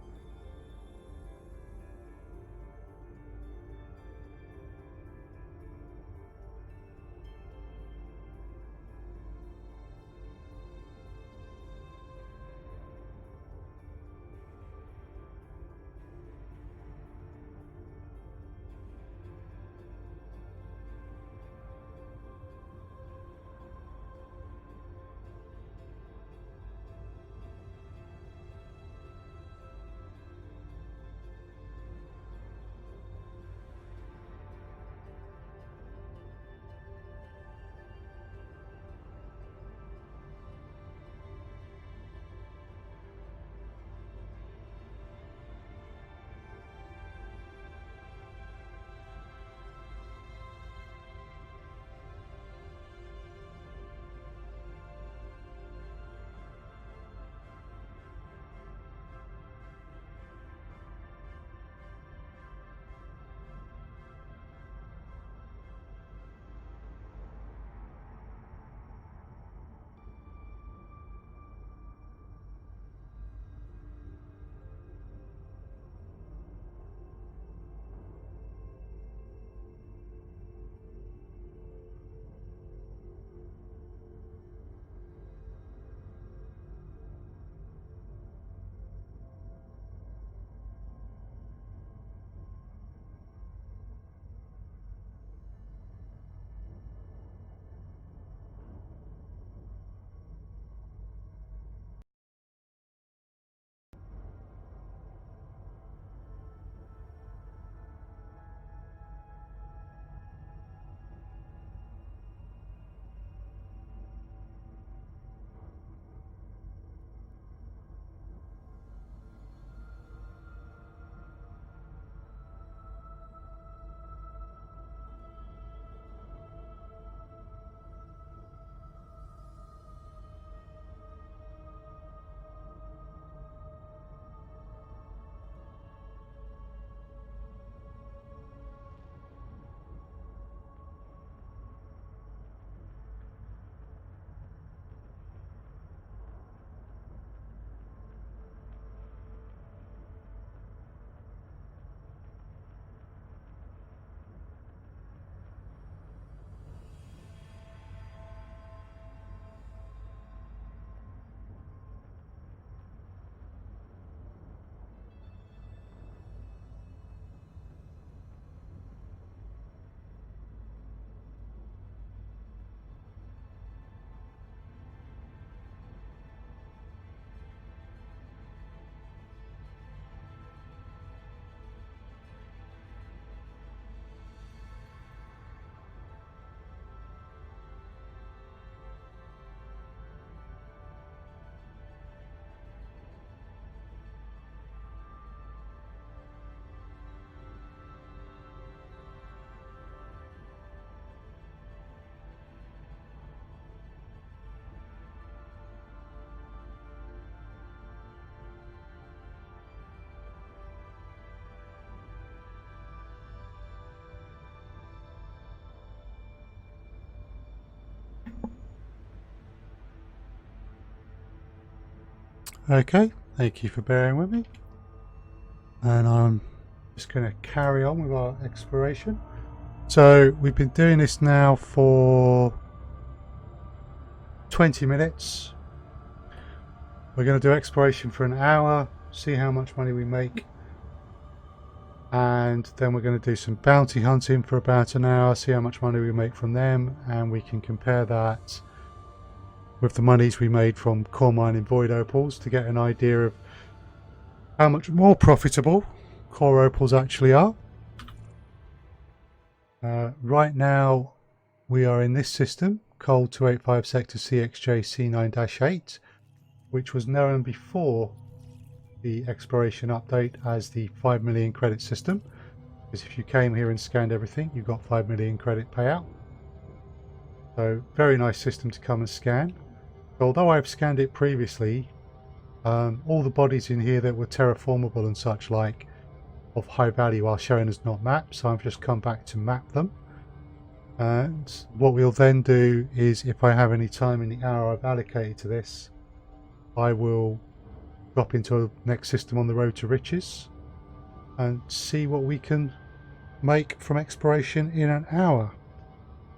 Okay, thank you for bearing with me. And I'm just going to carry on with our exploration. So we've been doing this now for 20 minutes. We're going to do exploration for an hour, see how much money we make. And then we're going to do some bounty hunting for about an hour, see how much money we make from them. And we can compare that with the monies we made from core mining void opals to get an idea of how much more profitable core opals actually are. Right now we are in this system, Coal 285 sector CXJ C9-8, which was known before the exploration update as the 5 million credit system, because if you came here and scanned everything, you got 5 million credit payout. So very nice system to come and scan. Although I've scanned it previously, all the bodies in here that were terraformable and such like of high value are showing as not mapped, so I've just come back to map them. And what we'll then do is, if I have any time in the hour I've allocated to this, I will drop into a next system on the road to riches and see what we can make from exploration in an hour.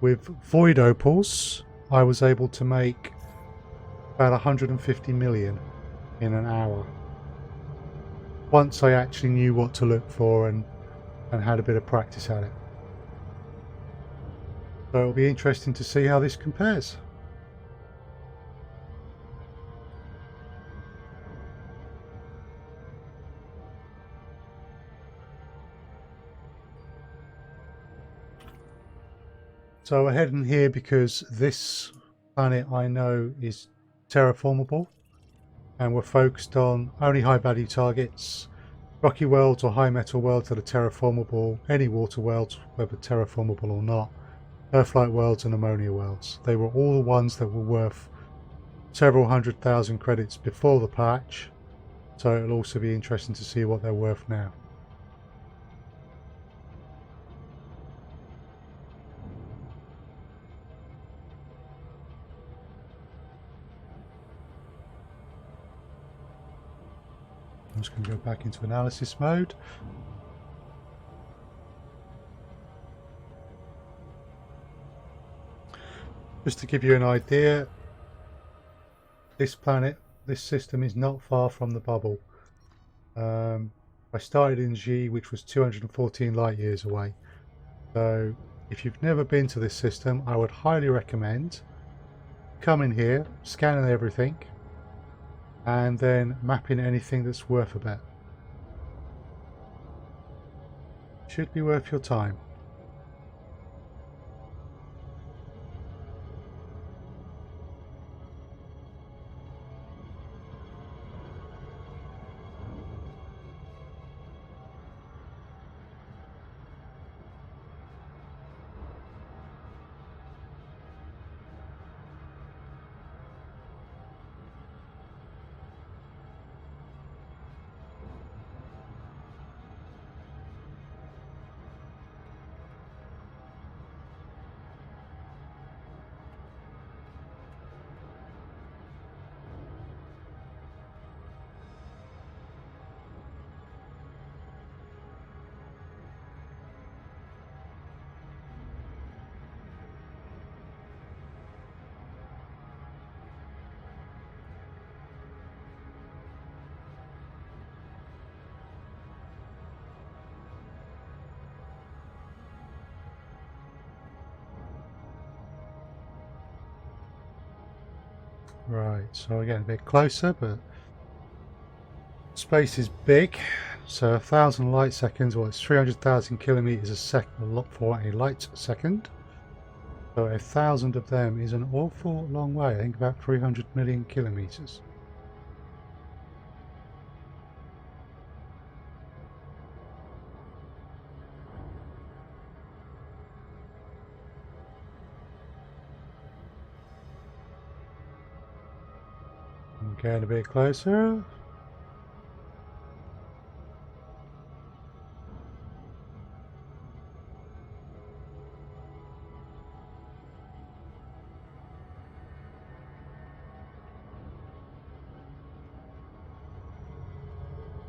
With void opals, I was able to make about 150 million in an hour, once I actually knew what to look for and had a bit of practice at it. So it'll be interesting to see how this compares. So we're heading here because this planet I know is terraformable, and we're focused on only high value targets, rocky worlds or high metal worlds that are terraformable, any water worlds, whether terraformable or not, Earthlight worlds and ammonia worlds. They were all the ones that were worth several 100,000 credits before the patch, so it'll also be interesting to see what they're worth now. I'm just going to go back into analysis mode. Just to give you an idea, this planet, this system is not far from the bubble. I started in G, which was 214 light years away. So if you've never been to this system, I would highly recommend coming here, scanning everything, and then mapping anything that's worth a bet. Should be worth your time. Right, so we're getting a bit closer, but space is big. So 1,000 light seconds, well, it's 300,000 kilometers a second for a light second. So 1,000 of them is an awful long way. I think about 300 million kilometers. I'm getting a bit closer.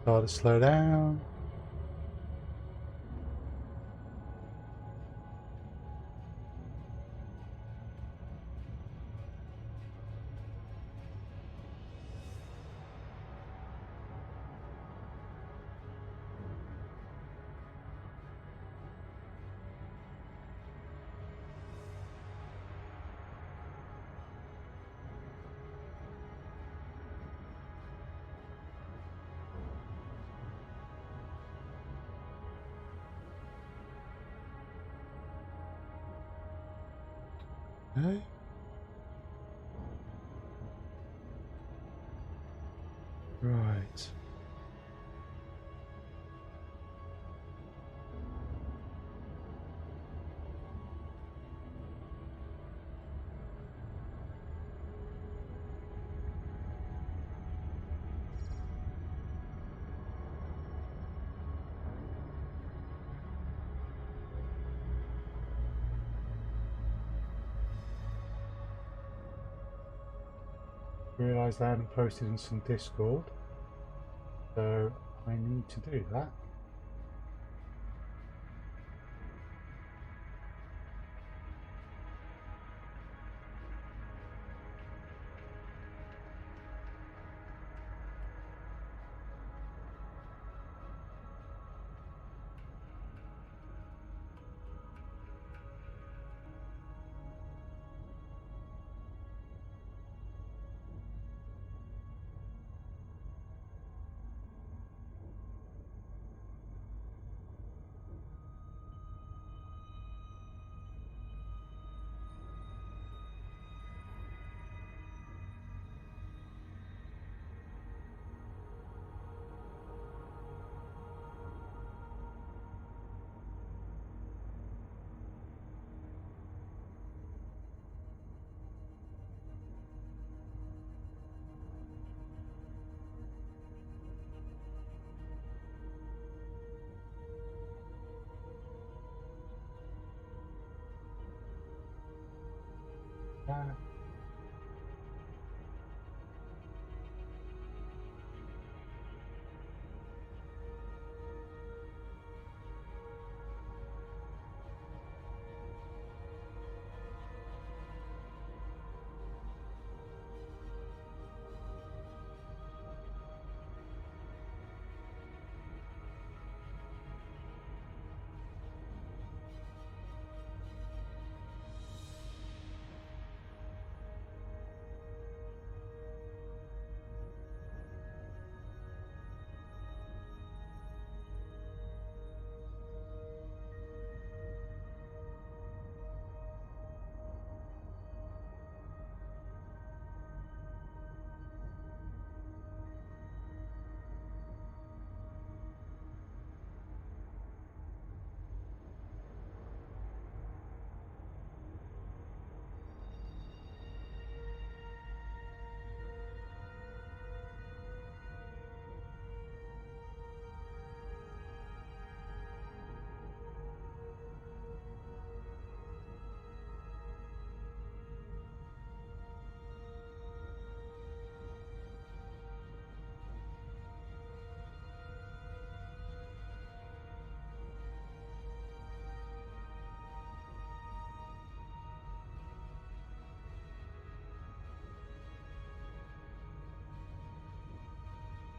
Start to slow down. Okay. Right. realised I hadn't posted in some Discord, so I need to do that.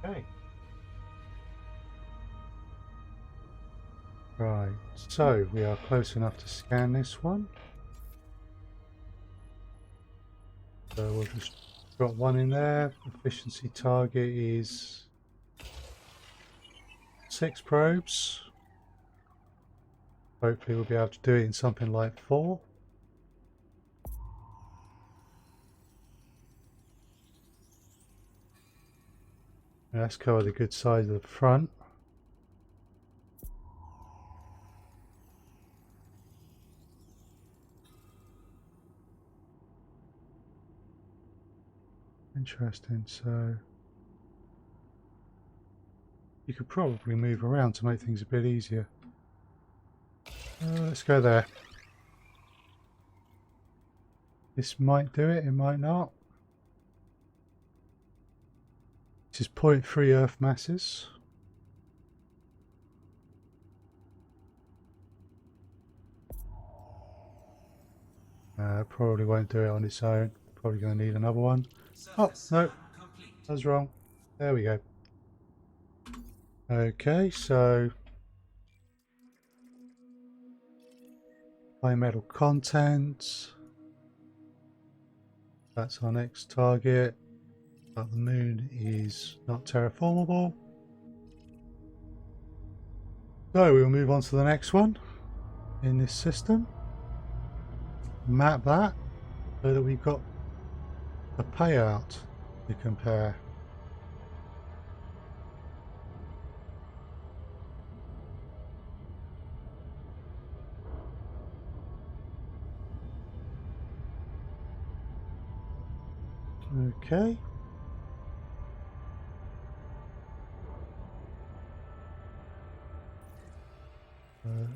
Okay. Right, so we are close enough to scan this one. So we'll just drop one in there. Efficiency target is 6 probes. Hopefully we'll be able to do it in something like 4. Let's cover the good side of the front. Interesting, so you could probably move around to make things a bit easier. Let's go there. This might do it, it might not. This is 0.3 Earth masses. Probably won't do it on its own. Probably going to need another one. Oh, no, I was wrong. There we go. Okay, so high metal content. That's our next target. But the moon is not terraformable. So we'll move on to the next one in this system. Map that so that we've got a payout to compare. Okay.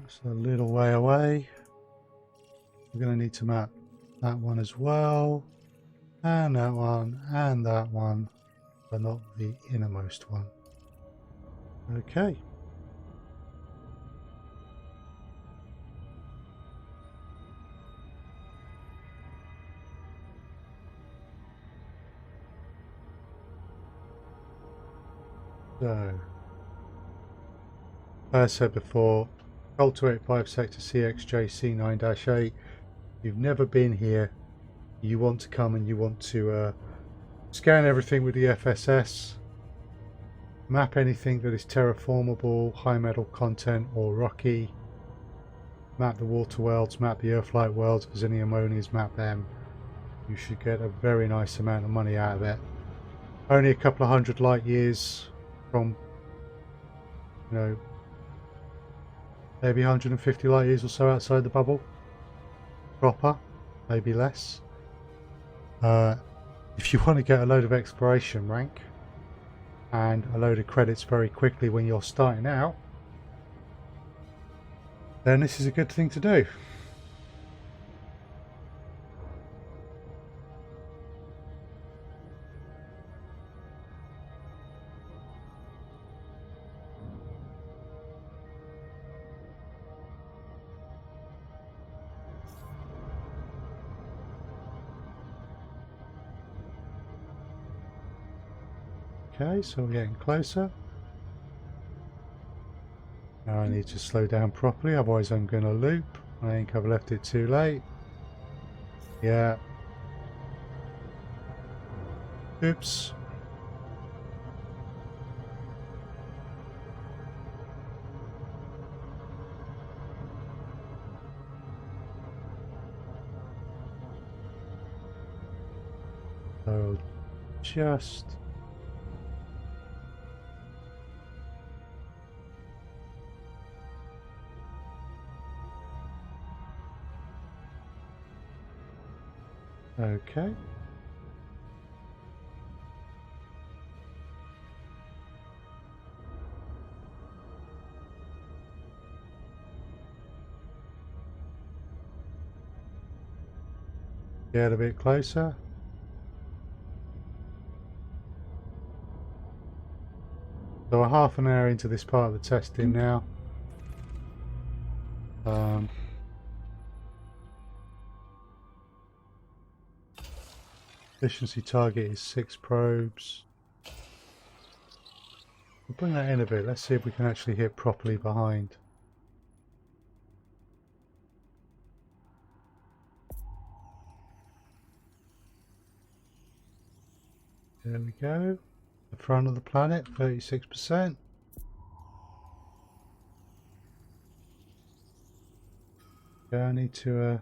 It's a little way away. We're going to need to map that one as well. and that one, but not the innermost one. Okay. So, as I said before, Col 285 Sector CXJC9-8. You've never been here. You want to come and you want to scan everything with the FSS, map anything that is terraformable, high metal content or rocky, map the water worlds, map the earthlight worlds. If there's any ammonias, map them. You should get a very nice amount of money out of it. Only a couple of 100 light years from, you know, maybe 150 light years or so outside the bubble proper, maybe less. If you want to get a load of exploration rank and a load of credits very quickly when you're starting out, then this is a good thing to do. Okay, so we're getting closer. Now I need to slow down properly, otherwise I'm going to loop. I think I've left it too late. Yeah. Oops. So just... Okay. Get a bit closer. So we're half an hour into this part of the testing now. Efficiency target is 6 probes. We'll bring that in a bit. Let's see if we can actually hit properly behind. There we go. The front of the planet, 36%. Yeah, I need to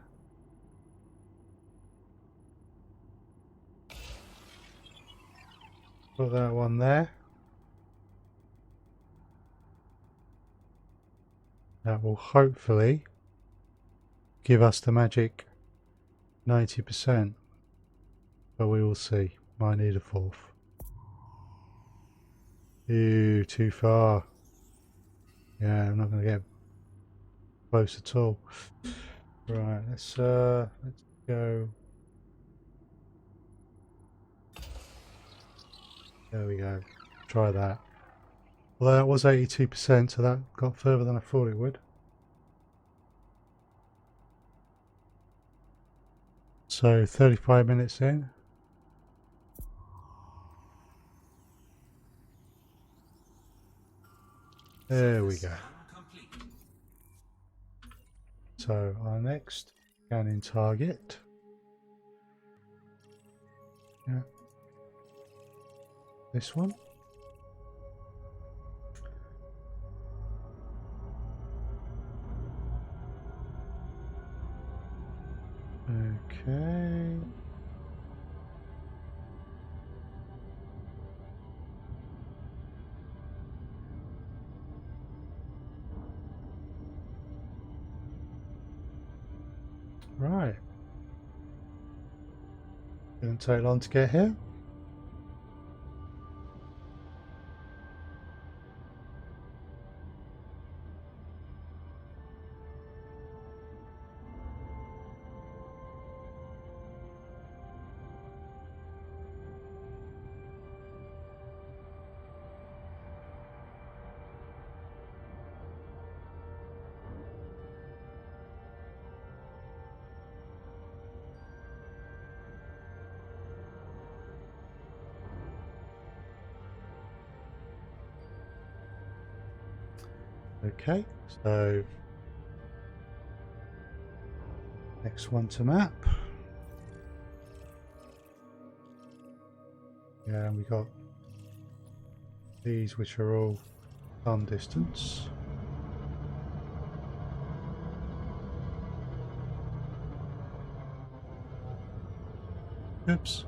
put that one there. That will hopefully give us the magic 90%, but we will see. Might need a fourth. Ew, too far. Yeah, I'm not going to get close at all. Right, let's go. There we go. Try that. Although that was 82%, so that got further than I thought it would. So 35 minutes in. There we go. So our next scanning target. Yeah. This one. Okay. Right. Didn't take long to get here. Okay, so next one to map. Yeah, and we got these which are all some distance. Oops.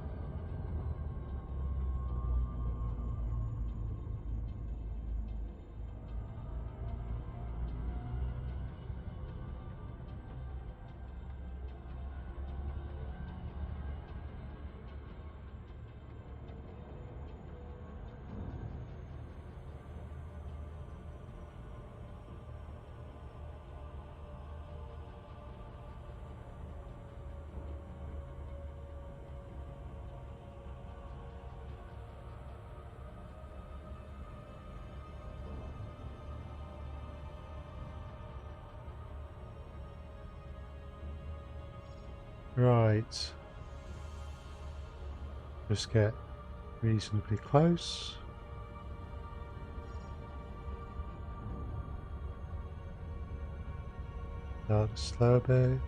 Right. Just get reasonably close. Start to slow a bit.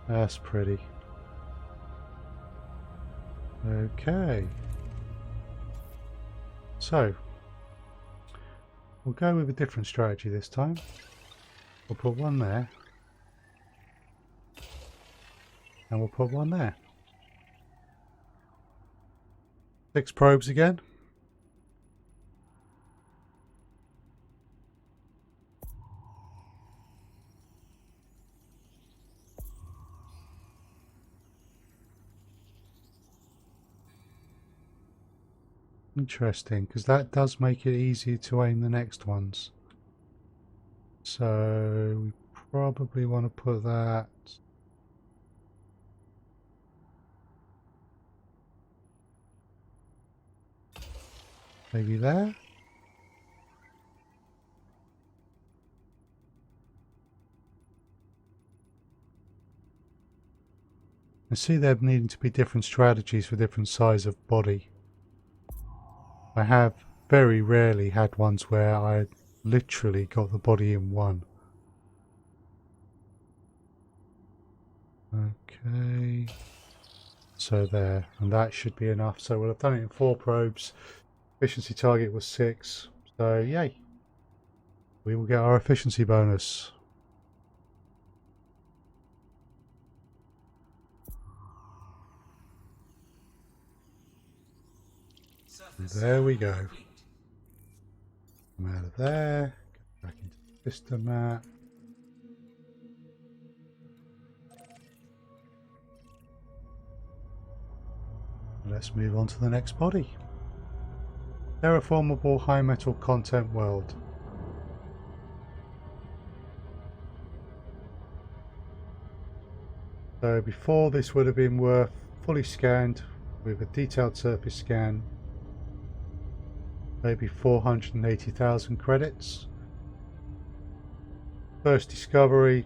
That's pretty. Okay. So, we'll go with a different strategy this time. We'll put one there. And we'll put one there. 6 probes again. Interesting, because that does make it easier to aim the next ones. So we probably want to put that maybe there. I see there needing to be different strategies for different size of body. I have very rarely had ones where I literally got the body in one. Okay, so there, and that should be enough. So we'll have done it in 4 probes. Efficiency target was 6, so yay. We will get our efficiency bonus. There we go. Come out of there, get back into the system map. Let's move on to the next body. Terraformable high metal content world. So before, this would have been worth fully scanned with a detailed surface scan, maybe 480,000 credits. First discovery,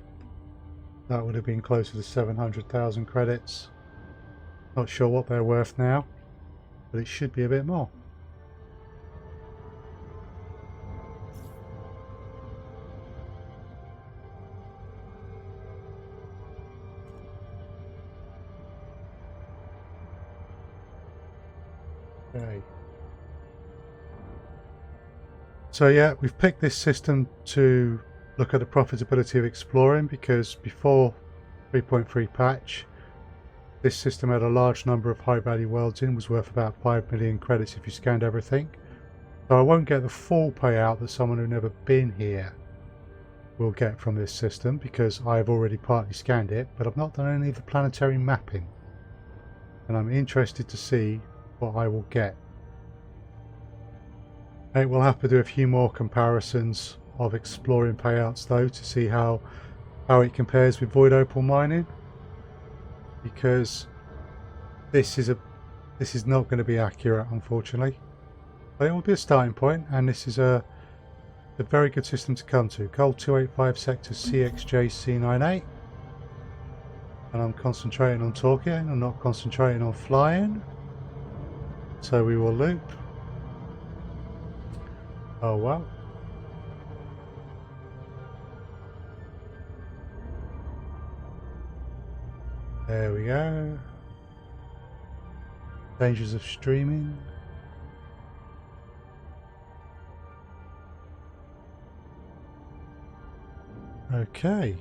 that would have been closer to 700,000 credits. Not sure what they're worth now, but it should be a bit more. Okay. So yeah, we've picked this system to look at the profitability of exploring, because before 3.3 patch, this system had a large number of high value worlds in, was worth about 5 million credits if you scanned everything. So I won't get the full payout that someone who's never been here will get from this system, because I've already partly scanned it, but I've not done any of the planetary mapping. And I'm interested to see what I will get. I will have to do a few more comparisons of exploring payouts though, to see how it compares with void opal mining, because this is not going to be accurate, unfortunately. But it will be a starting point, and this is a very good system to come to. Gold 285 sector CXJC98, and I'm concentrating on talking. I'm not concentrating on flying. So we will loop. Oh well. There we go. Dangers of streaming. Okay.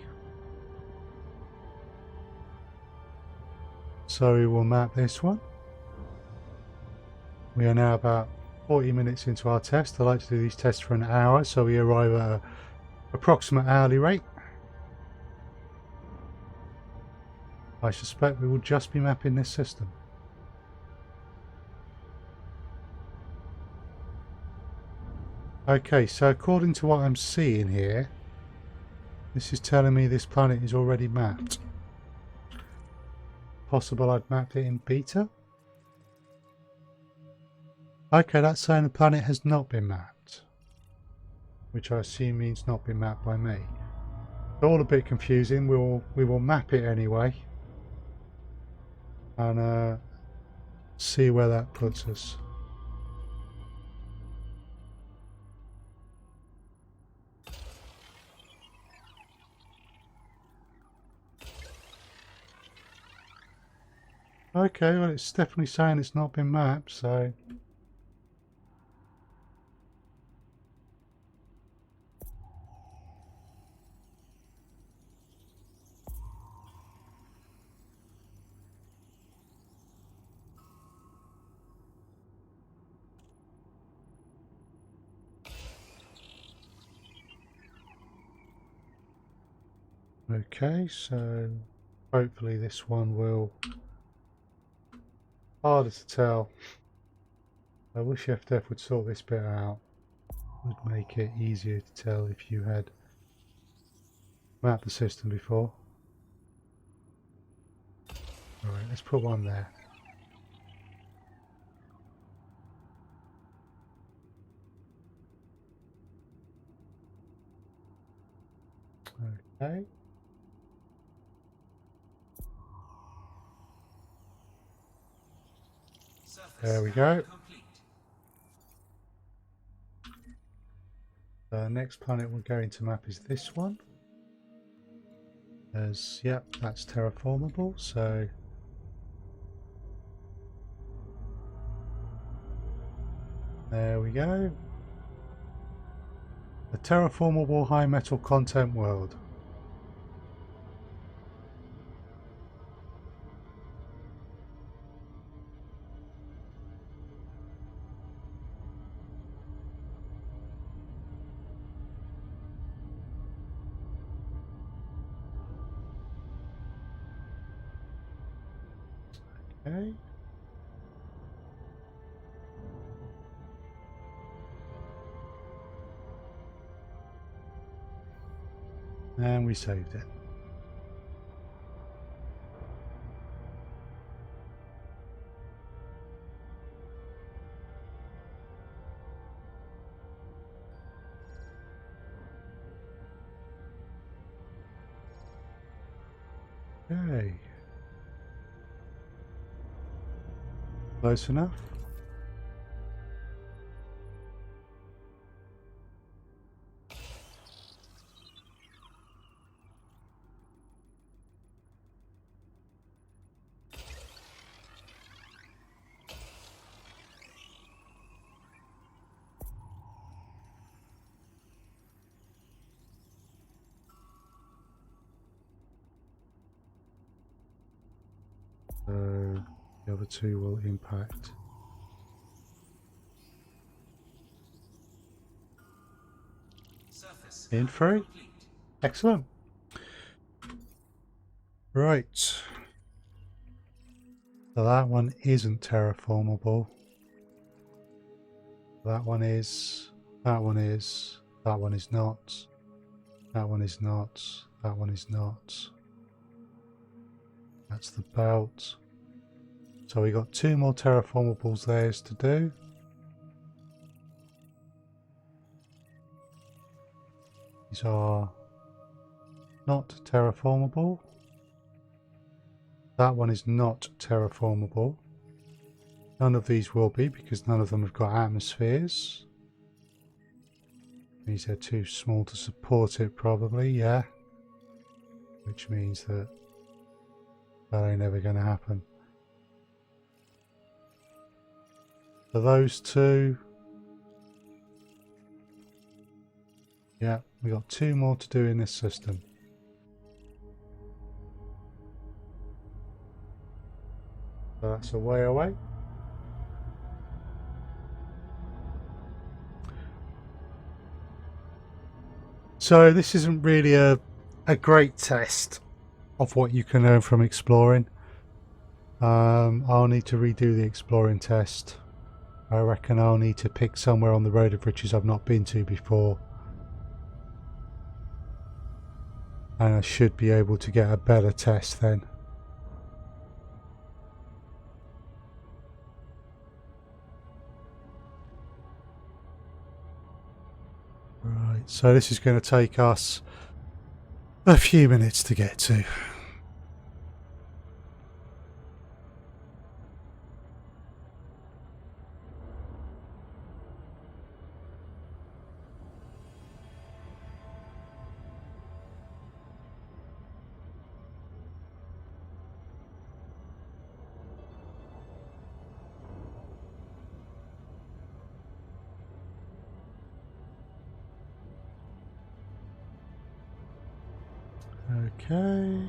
So we will map this one. We are now about 40 minutes into our test. I like to do these tests for an hour, so we arrive at an approximate hourly rate. I suspect we will just be mapping this system. Okay, so according to what I'm seeing here, this is telling me this planet is already mapped. Possible I'd mapped it in beta? Okay, that's saying the planet has not been mapped, which I assume means not been mapped by me. It's all a bit confusing. We will map it anyway and see where that puts us. Okay, well it's definitely saying it's not been mapped, so... Okay, so hopefully this one will... Harder to tell. I wish FDF would sort this bit out. Would make it easier to tell if you had mapped the system before. Alright, let's put one there. Okay. There we go. The next planet we're going to map is this one. Yep, that's terraformable, so... There we go. A terraformable high metal content world. Okay. And we saved it. Okay. Close enough. So the other two will impact. In three. Excellent. Right. So that one isn't terraformable. That one is. That one is. That one is not. That one is not. That one is not. That's the belt. So we got two more terraformables there to do. These are not terraformable. That one is not terraformable. None of these will be because none of them have got atmospheres. Means they're too small to support it probably, yeah. Which means that ain't never going to happen. For those two, yeah, we got 2 more to do in this system. So that's a way away. So this isn't really a great test of what you can learn from exploring. I'll need to redo the exploring test. I reckon I'll need to pick somewhere on the Road of Riches I've not been to before. And I should be able to get a better test then. Right, so this is going to take us a few minutes to get to. Okay.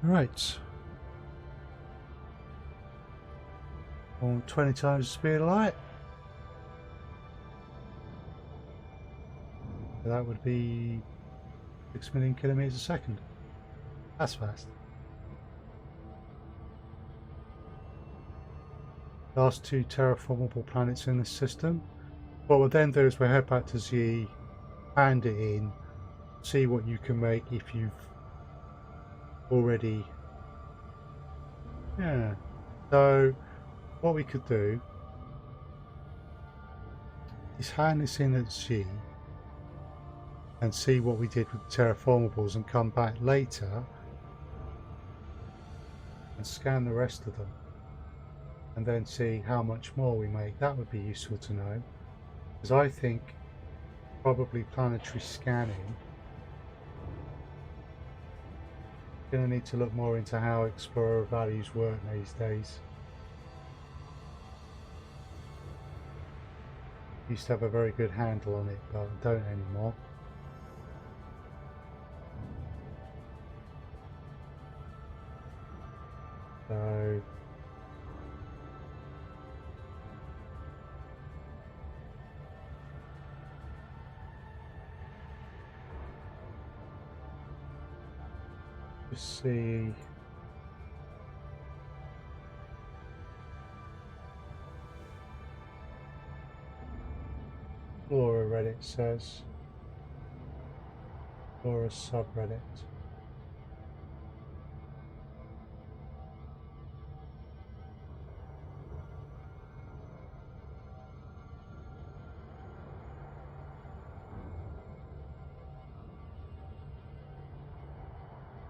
Right. On 20 times the speed of light. That would be 6 million kilometers a second. That's fast. Last 2 terraformable planets in this system. What we'll then do is we'll head back to Z, hand it in, see what you can make if you've already... Yeah. So what we could do is hand this in at Z and see what we did with the terraformables and come back later and scan the rest of them and then see how much more we make. That would be useful to know, because I think probably planetary scanning going to need to look more into how explorer values work these days. Used to have a very good handle on it, but I don't anymore. So just see. Flora Reddit says, Flora subreddit.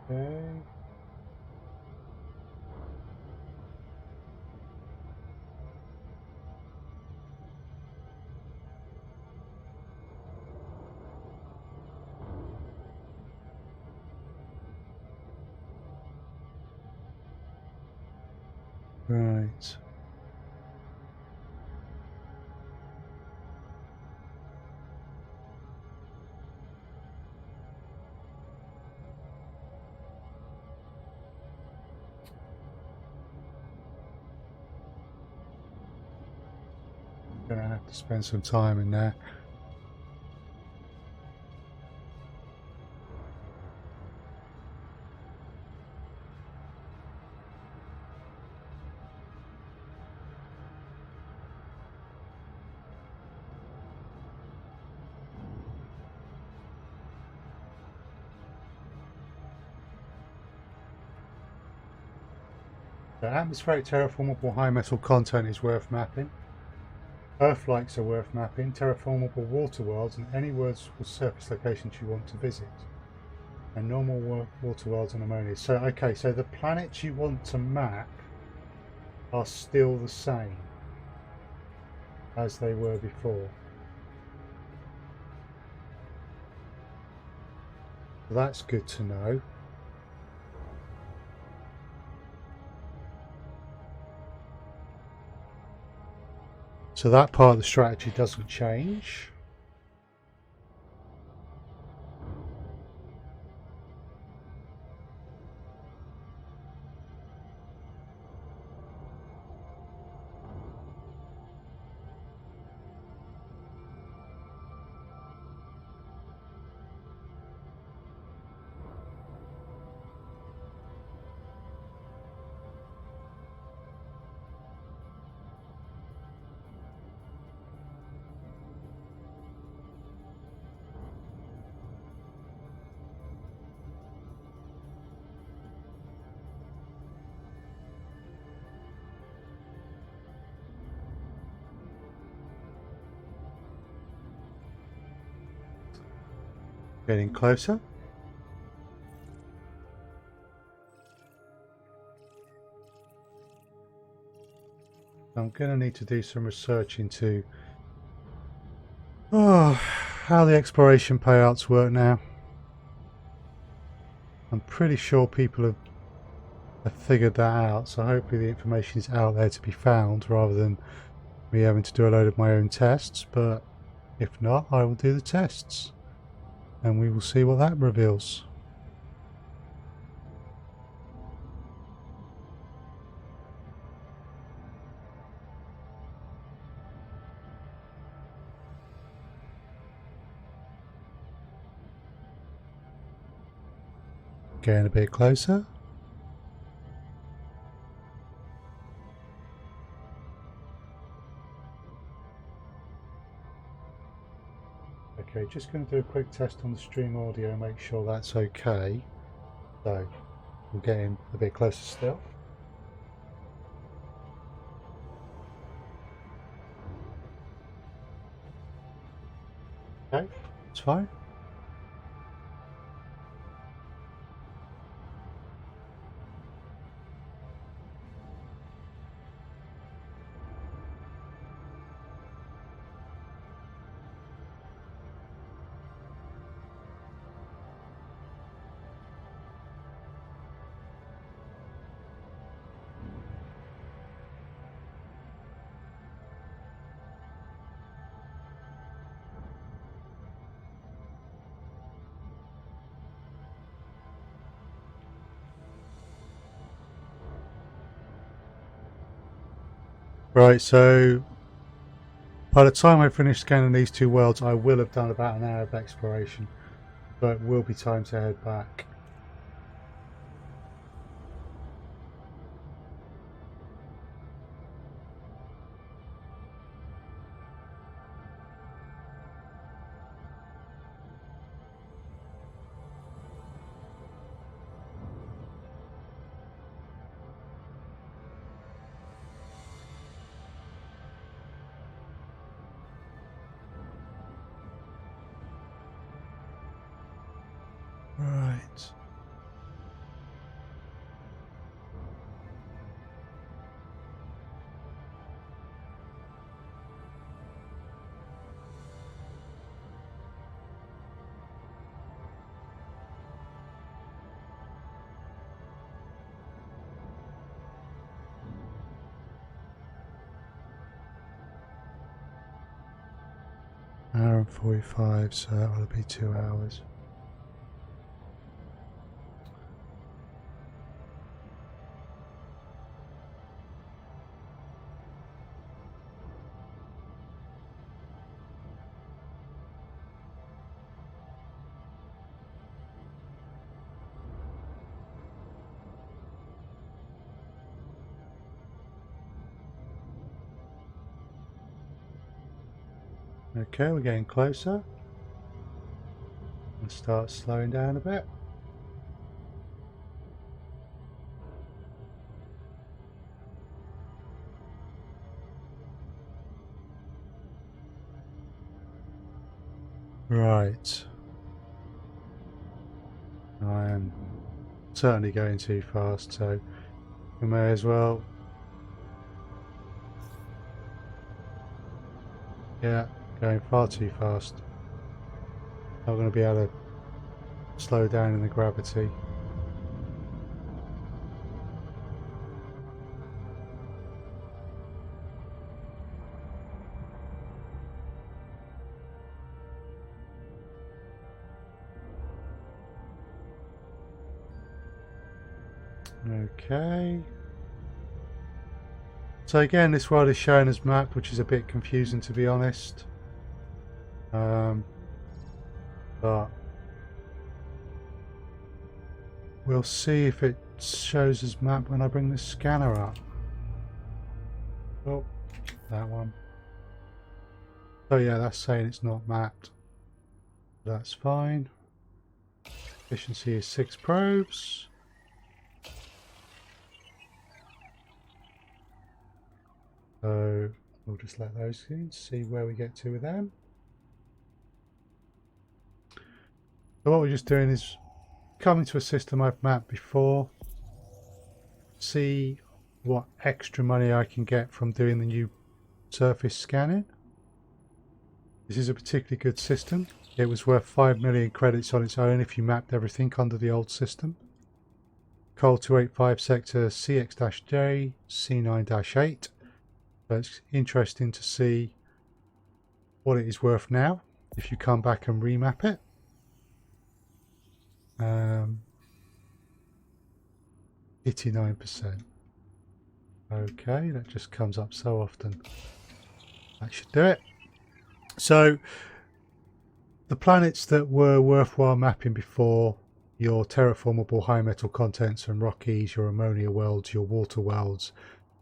Okay. Right. Gonna have to spend some time in there. The atmospheric terraformable high metal content is worth mapping. Earth-likes are worth mapping. Terraformable water worlds and any worlds or surface locations you want to visit. And normal water worlds and ammonia. So, okay, so the planets you want to map are still the same as they were before. That's good to know. So that part of the strategy doesn't change. Getting closer. I'm going to need to do some research into how the exploration payouts work now. I'm pretty sure people have figured that out, so hopefully the information is out there to be found rather than me having to do a load of my own tests. But if not, I will do the tests and we will see what that reveals. Getting a bit closer. Okay, just going to do a quick test on the stream audio, make sure that's okay. So, we're getting a bit closer still. Okay, it's fine. Right, so by the time I finish scanning these two worlds, I will have done about an hour of exploration, so it will be time to head back. Right. Hour and 45, so that will be 2 hours. Okay, we're getting closer. Let's start slowing down a bit. Right. I am certainly going too fast, so we may as well. Yeah, going far too fast. Not going to be able to slow down in the gravity. Okay. So again, this world is shown as mapped, which is a bit confusing to be honest. But we'll see if it shows as mapped when I bring the scanner up. Oh, that one. So yeah, that's saying it's not mapped. That's fine. Efficiency is 6 probes. So we'll just let those in, see where we get to with them. So what we're just doing is coming to a system I've mapped before, see what extra money I can get from doing the new surface scanning. This is a particularly good system. It was worth 5 million credits on its own if you mapped everything under the old system. Col 285 sector CX-J, C9-8. So it's interesting to see what it is worth now if you come back and remap it. 89%. Okay, that just comes up so often. That should do it. So the planets that were worthwhile mapping before, your terraformable high metal contents and Rockies, your ammonia worlds, your water worlds,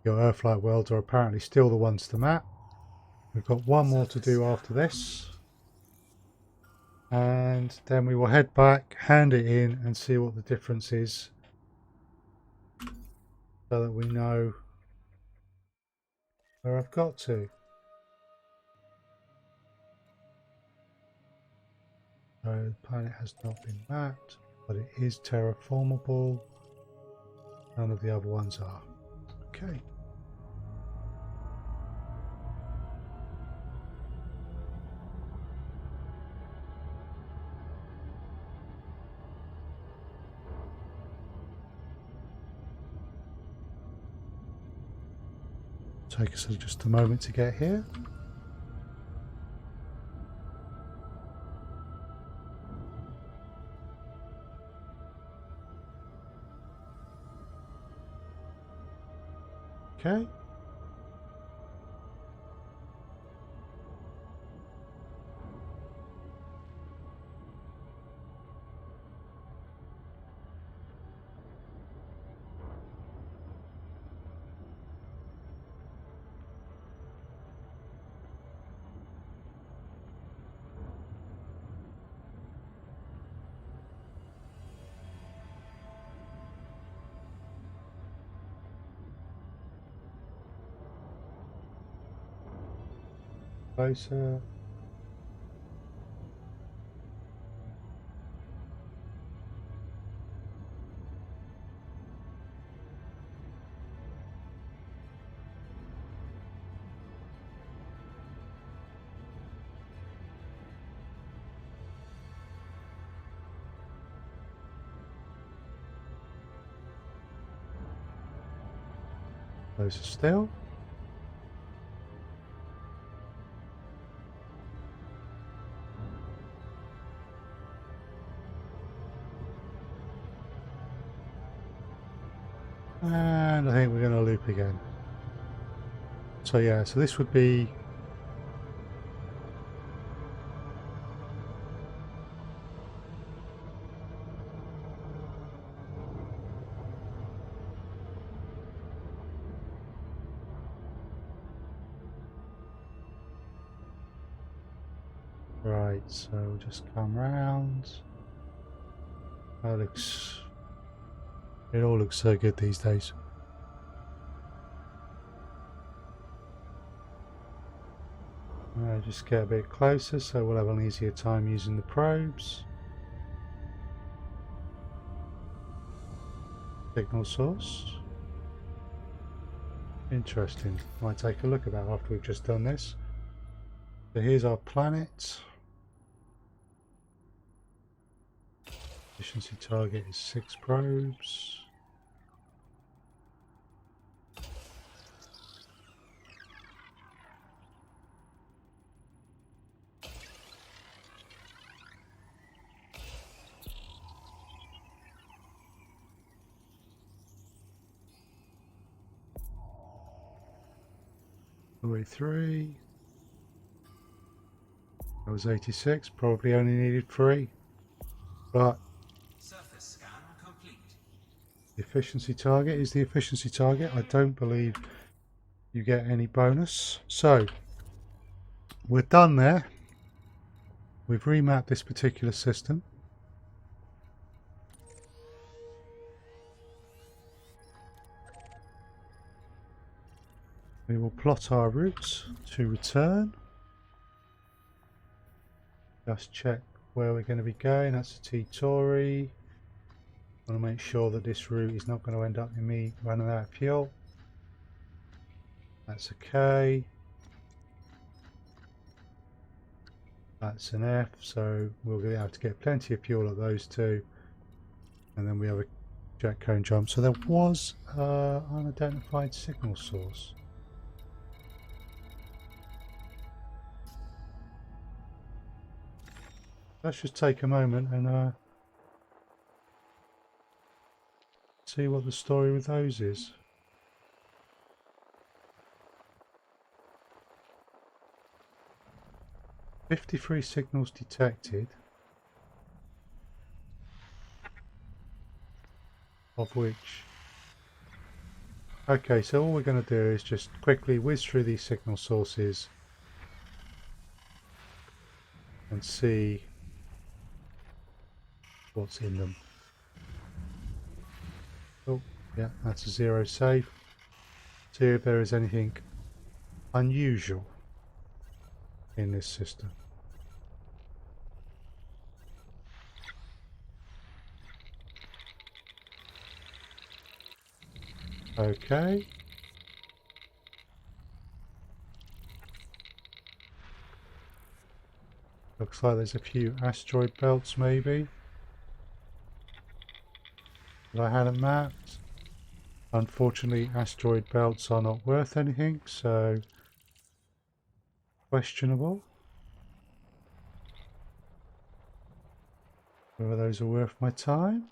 your Earthlight worlds are apparently still the ones to map. We've got one more to do after this. And then we will head back, hand it in and see what the difference is so that we know where I've got to. So the planet has not been mapped, but it is terraformable. None of the other ones are. Okay. Take us just a moment to get here. Okay. Closer. Closer still. And I think we're going to loop again. So yeah, so this would be right, so we'll just come round. That looks, it all looks so good these days. Just get a bit closer so we'll have an easier time using the probes. Signal source. Interesting. Might take a look at that after we've just done this. So here's our planet. Efficiency target is 6 probes. Three. That was 86. Probably only needed 3. But Surface scan complete. the efficiency target is the efficiency target. I don't believe you get any bonus. So we're done there. We've remapped this particular system. We will plot our route to return. Just check where we're going to be going. That's a T-Tory. I want to make sure that this route is not going to end up in me running out of fuel. That's a K. That's an F, so we'll be able to get plenty of fuel at those two. And then we have a jet cone jump. So there was an unidentified signal source. Let's just take a moment and see what the story with those is. "53 signals detected, of which..." Okay, so all we're going to do is just quickly whiz through these signal sources and see what's in them. Oh, yeah, that's a 0 save. See if there is anything unusual in this system. Okay. Looks like there's a few asteroid belts maybe that I hadn't mapped. Unfortunately, asteroid belts are not worth anything, so questionable whether those are worth my time.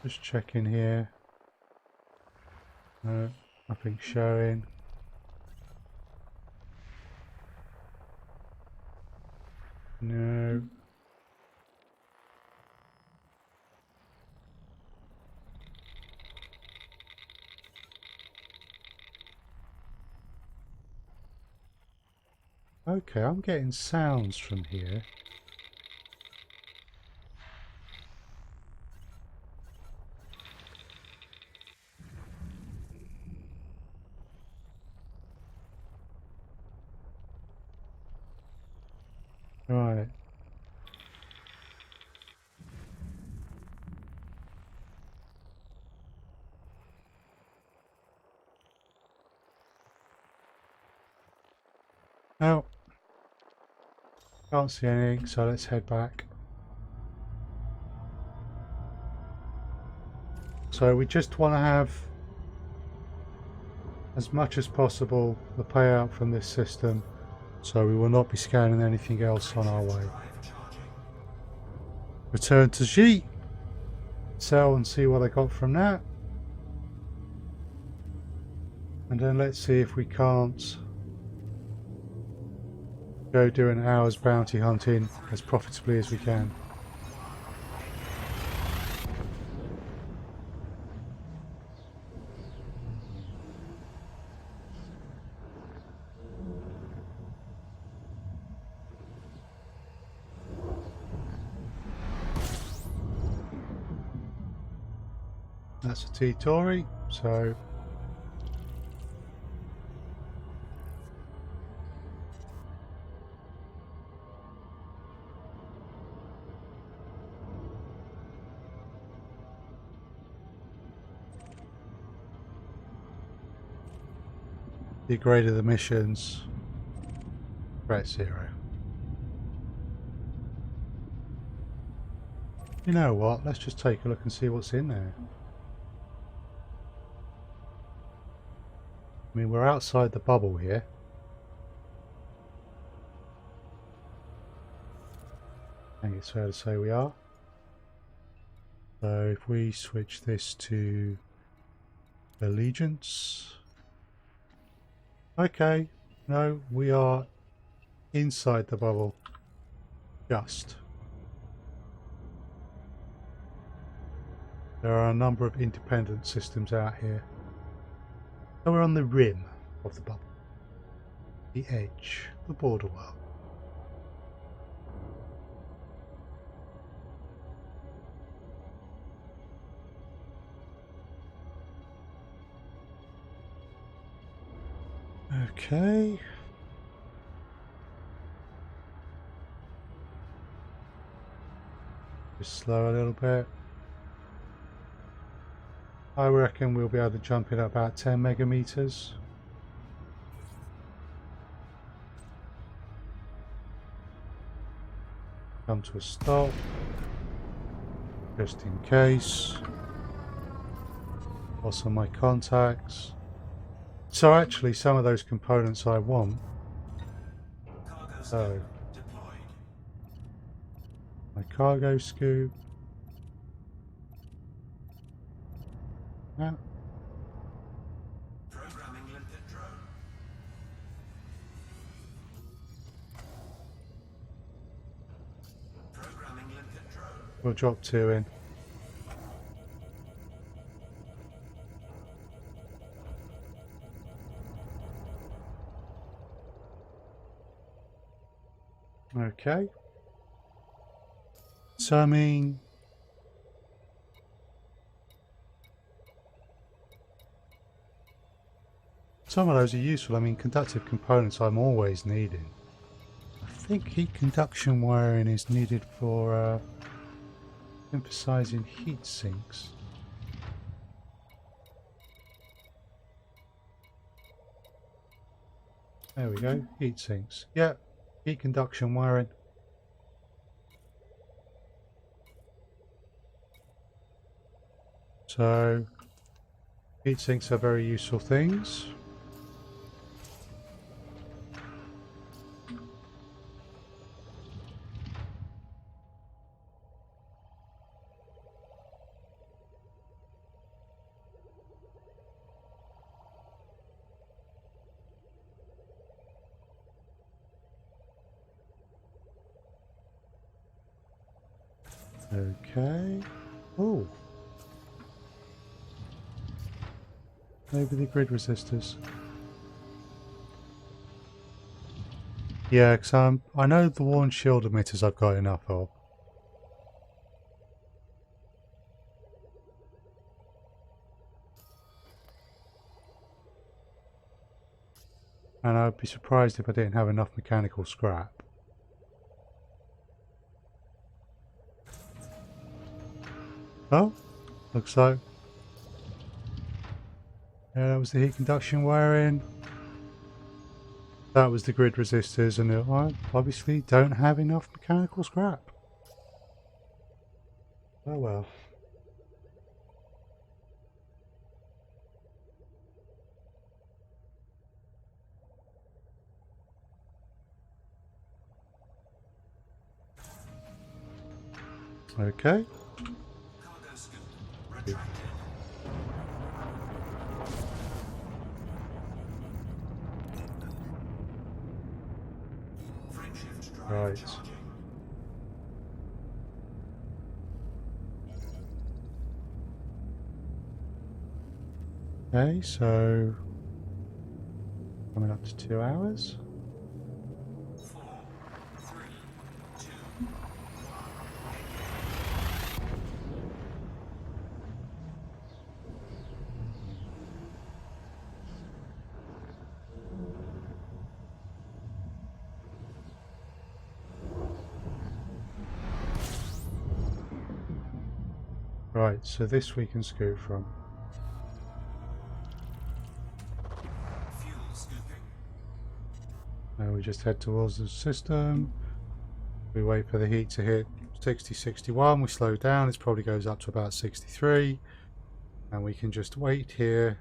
Just check in here. No, nothing showing. No. Okay, I'm getting sounds from here. Right. Now, can't see anything, so let's head back. So we just want to have as much as possible the payout from this system, so we will not be scanning anything else on our way. Drive charging. Return to G, sell and see what I got from that, and then let's see if we can't go do an hour's bounty hunting as profitably as we can. That's a T-Tory, so degraded emissions, threat 0. You know what, let's just take a look and see what's in there. I mean, we're outside the bubble here. I think it's fair to say we are. So if we switch this to allegiance. Okay, no, we are inside the bubble. Just. There are a number of independent systems out here. So we're on the rim of the bubble. The edge, the border world. Okay. Just slow a little bit. I reckon we'll be able to jump in at about 10 megameters. Come to a stop. Just in case. Also my contacts. So actually some of those components I want. Cargo Oh. scoop deployed. My cargo scoop. Yeah. Programming limpet drone. Programming limpet drone. We'll drop 2 in. Okay. So I mean, some of those are useful. I mean, conductive components I'm always needing. I think heat conduction wiring is needed for emphasizing heat sinks. There we go, heat sinks. Yeah, heat conduction wiring. So, heat sinks are very useful things. Okay. Oh. Maybe the grid resistors. Yeah, because I know the worn shield emitters I've got enough of. And I'd be surprised if I didn't have enough mechanical scrap. Oh, looks like. Yeah, that was the heat conduction wiring. That was the grid resistors, and I obviously don't have enough mechanical scrap. Oh well. Okay. Cargo scoop retracted. Frame shift drive Right. charging. Okay, so coming up to 2 hours. 4, 3, 2, Right, so this we can scoot from. Fuel scooping. Now we just head towards the system. We wait for the heat to hit 60, 61. We slow down. It probably goes up to about 63. And we can just wait here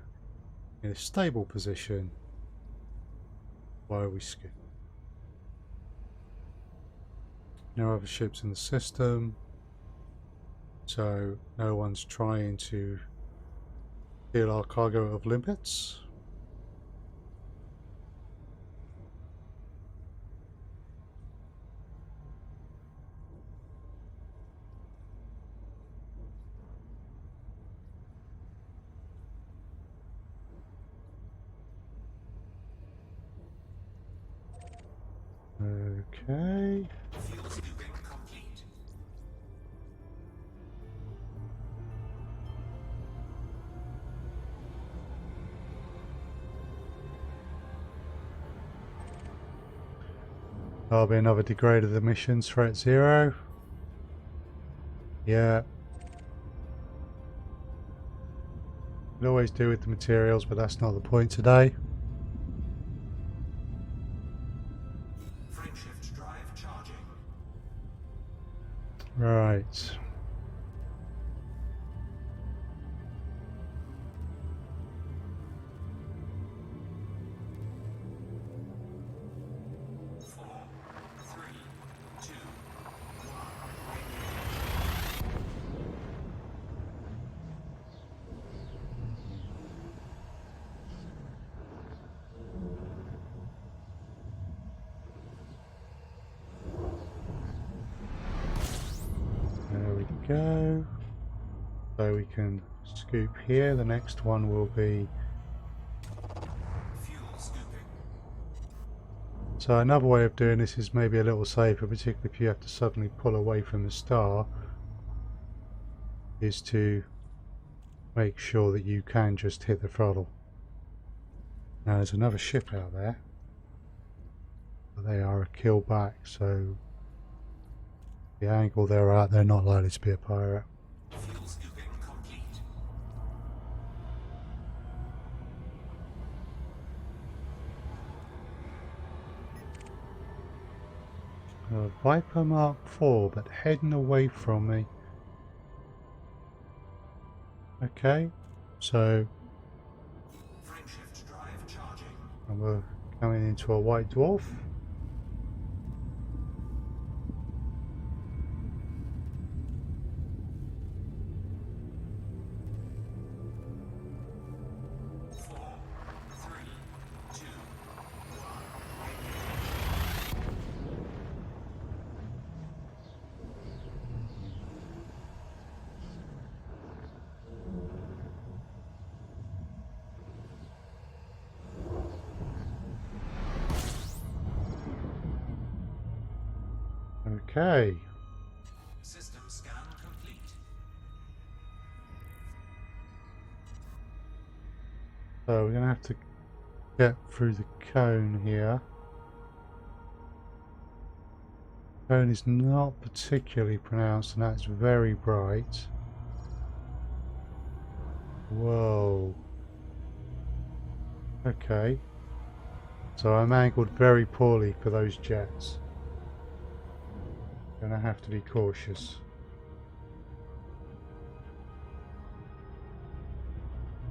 in a stable position while we scoot. No other ships in the system. So no one's trying to steal our cargo of limpets. Okay. Fuel scooping complete. That'll be another degrade of the missions, threat 0. Yeah. Could always do with the materials, but that's not the point today. Frameshift drive charging. Right. Four, three, two, There we go. So we can scoop here. The next one will be... fuel scooping. So another way of doing this is maybe a little safer, particularly if you have to suddenly pull away from the star, is to make sure that you can just hit the throttle. Now there's another ship out there, but they are a kill back, so the angle they're at, they're not likely to be a pirate. Fuel scooping complete. Viper Mark 4, but heading away from me. Okay, so Frameshift drive charging. and we're coming into a white dwarf. Four, three, two, Okay, system scan complete. so we're going to have to get through the cone here. Cone is not particularly pronounced and that's very bright. Whoa. Okay. So I'm angled very poorly for those jets. Gonna have to be cautious.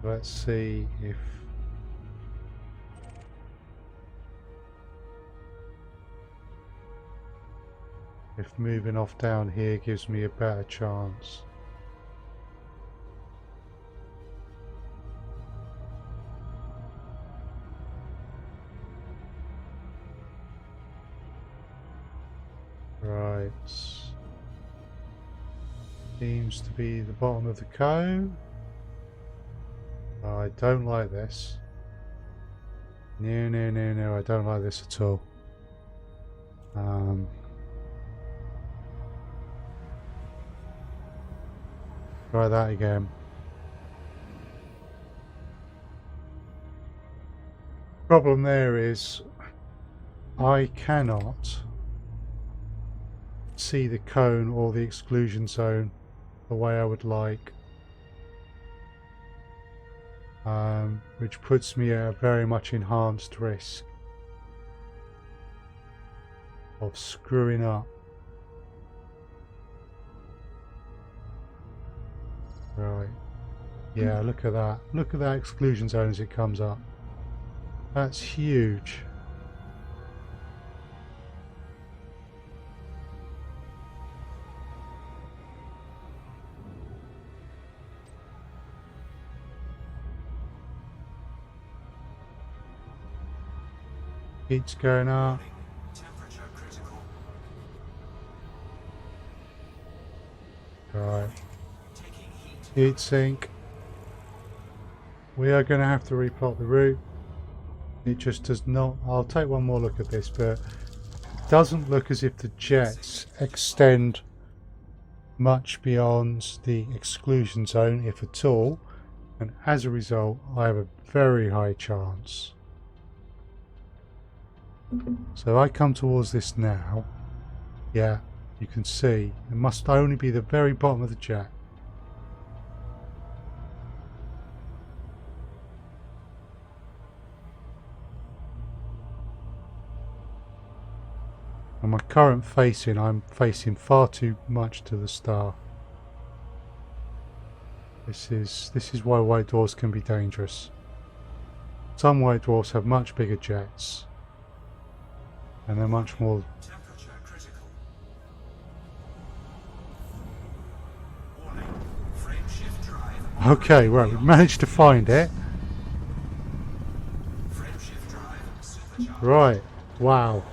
Let's see if moving off down here gives me a better chance. Right. Seems to be the bottom of the cone. I don't like this. No, no, no, no, I don't like this at all. Try that again. Problem there is I cannot see the cone or the exclusion zone the way I would like, which puts me at a very much enhanced risk of screwing up. Right. Yeah, look at that. Look at that exclusion zone as it comes up. That's huge. Heat's going up. Temperature critical. Right. Taking heat. Heat sink. We are going to have to replot the route. It just does not. I'll take one more look at this, but it doesn't look as if the jets extend much beyond the exclusion zone, if at all. And as a result, I have a very high chance. So I come towards this now. Yeah, you can see it must only be the very bottom of the jet. And my current facing, I'm facing far too much to the star. This is why white dwarfs can be dangerous. Some white dwarfs have much bigger jets. And they're much more. Temperature critical. Warning. Frame shift drive. Okay, right, we've managed to find it. Frame shift drive supercharged. Right, wow.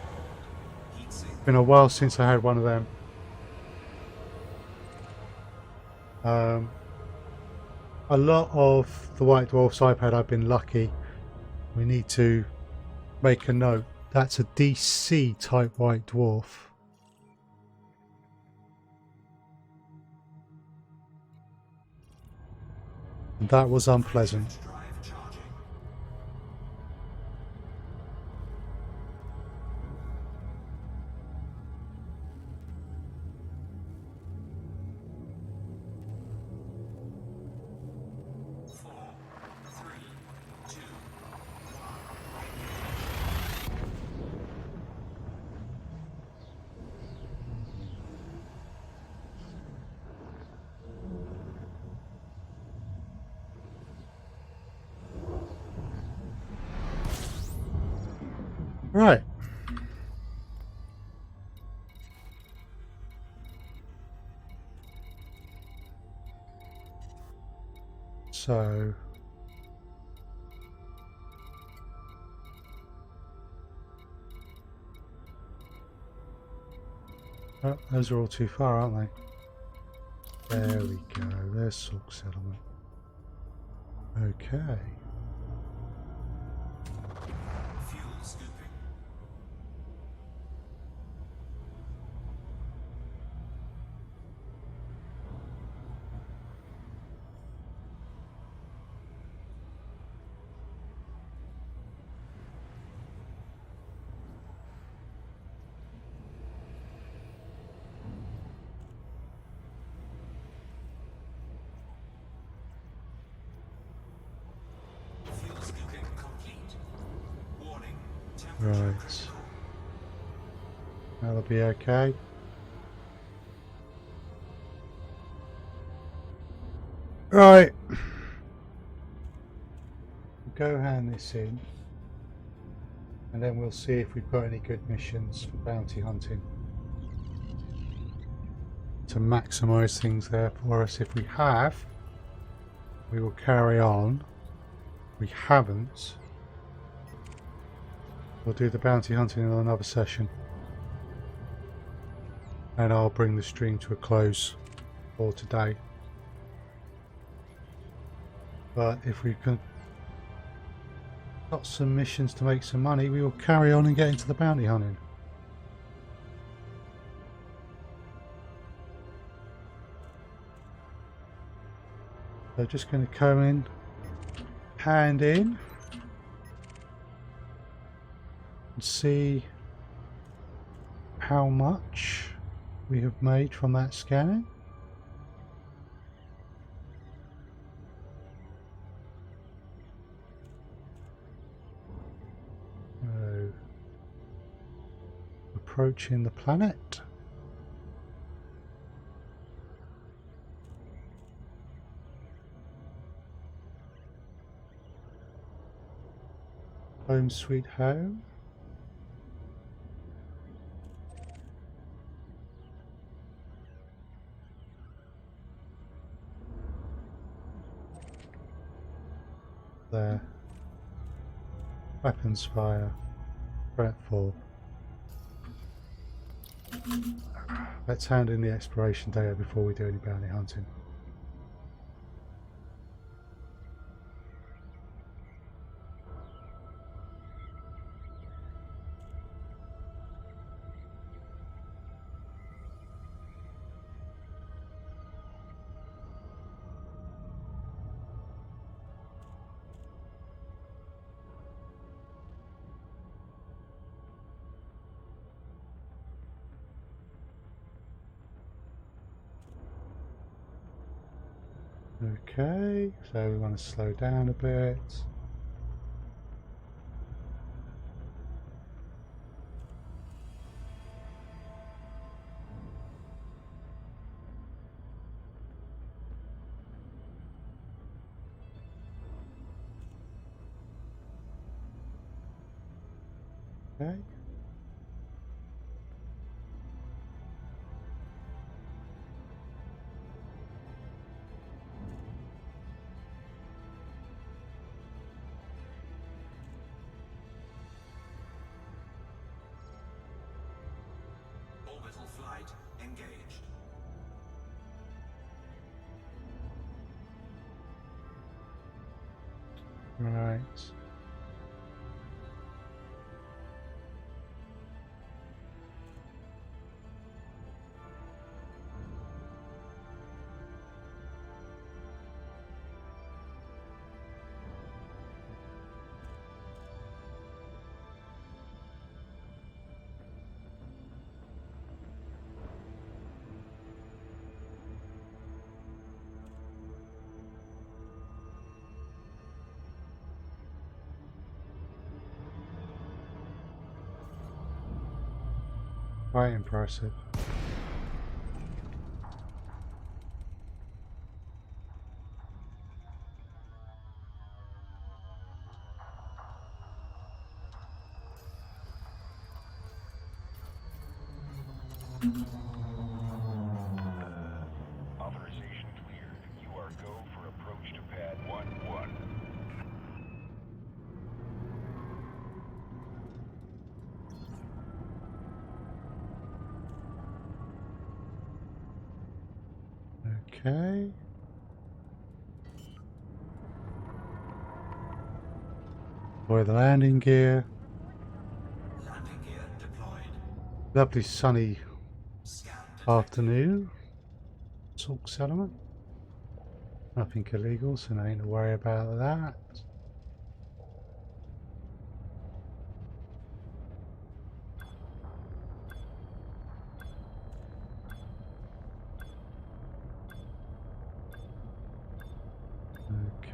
Heat sink. Been a while since I had one of them. A lot of the white dwarfs I've had, I've been lucky. We need to make a note. That's a DC type white dwarf. And that was unpleasant. Drive charging. Four, three, two, Right. So oh, those are all too far, aren't they? There we go. There's SilmarUK settlement. Okay. fuel scooping. Fuel scooping complete. Warning. Temperature Right. critical. That'll be okay. Right. Go hand this in. And then we'll see if we've got any good missions for bounty hunting. To maximise things there for us. If we have, we will carry on. If we haven't, we'll do the bounty hunting in another session. And I'll bring the stream to a close for today. But if we can got some missions to make some money, we will carry on and get into the bounty hunting. So just going to come in, hand in, and see how much we have made from that scanning. approaching the planet. Home sweet home. There. Weapons fire. Threatful. Let's hand in the exploration data before we do any bounty hunting. Okay, so we want to slow down a bit. Okay. Orbital flight engaged. Right. Quite impressive. Authorization cleared. You are go for approach to pad 1-1. Okay. Deploy the landing gear. Landing gear deployed. Lovely sunny Scan detected. afternoon. Salt settlement. Nothing illegal, so no need to worry about that.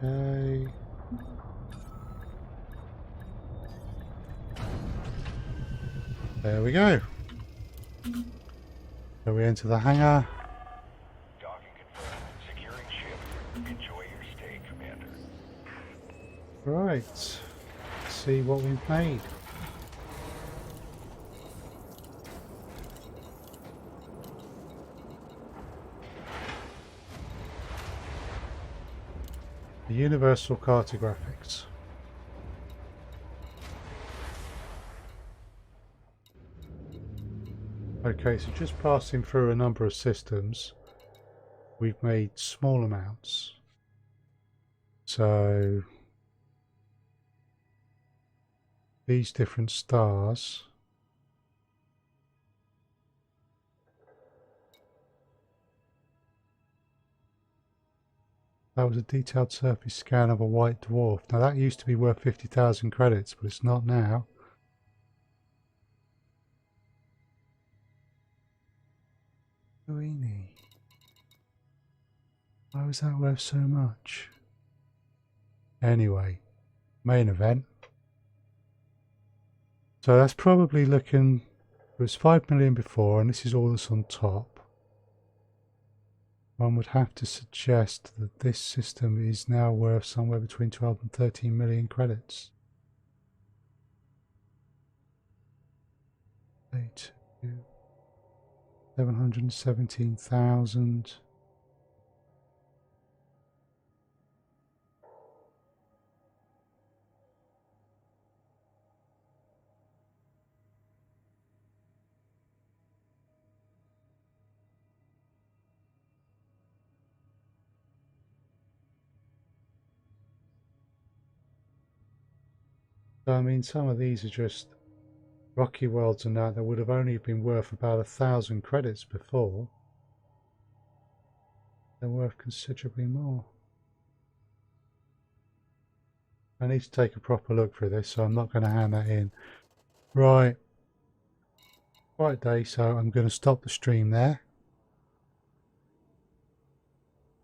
Okay. There we go. So we enter the hangar. Docking confirmed. Securing ship. Enjoy your stay, Commander. Right. Let's see what we've made. The universal cartographics. Okay, so just passing through a number of systems, we've made small amounts. So these different stars that was a detailed surface scan of a white dwarf. Now that used to be worth 50,000 credits, but it's not now. Luini. Why was that worth so much? Anyway, main event. So that's probably looking It was 5 million before, and this is all that's on top. One would have to suggest that this system is now worth somewhere between 12 and 13 million credits. 717,000. So I mean, some of these are just Rocky Worlds and that would have only been worth about 1,000 credits before. They're worth considerably more. I need to take a proper look through this, so I'm not going to hand that in. Right. Right day, so I'm going to stop the stream there.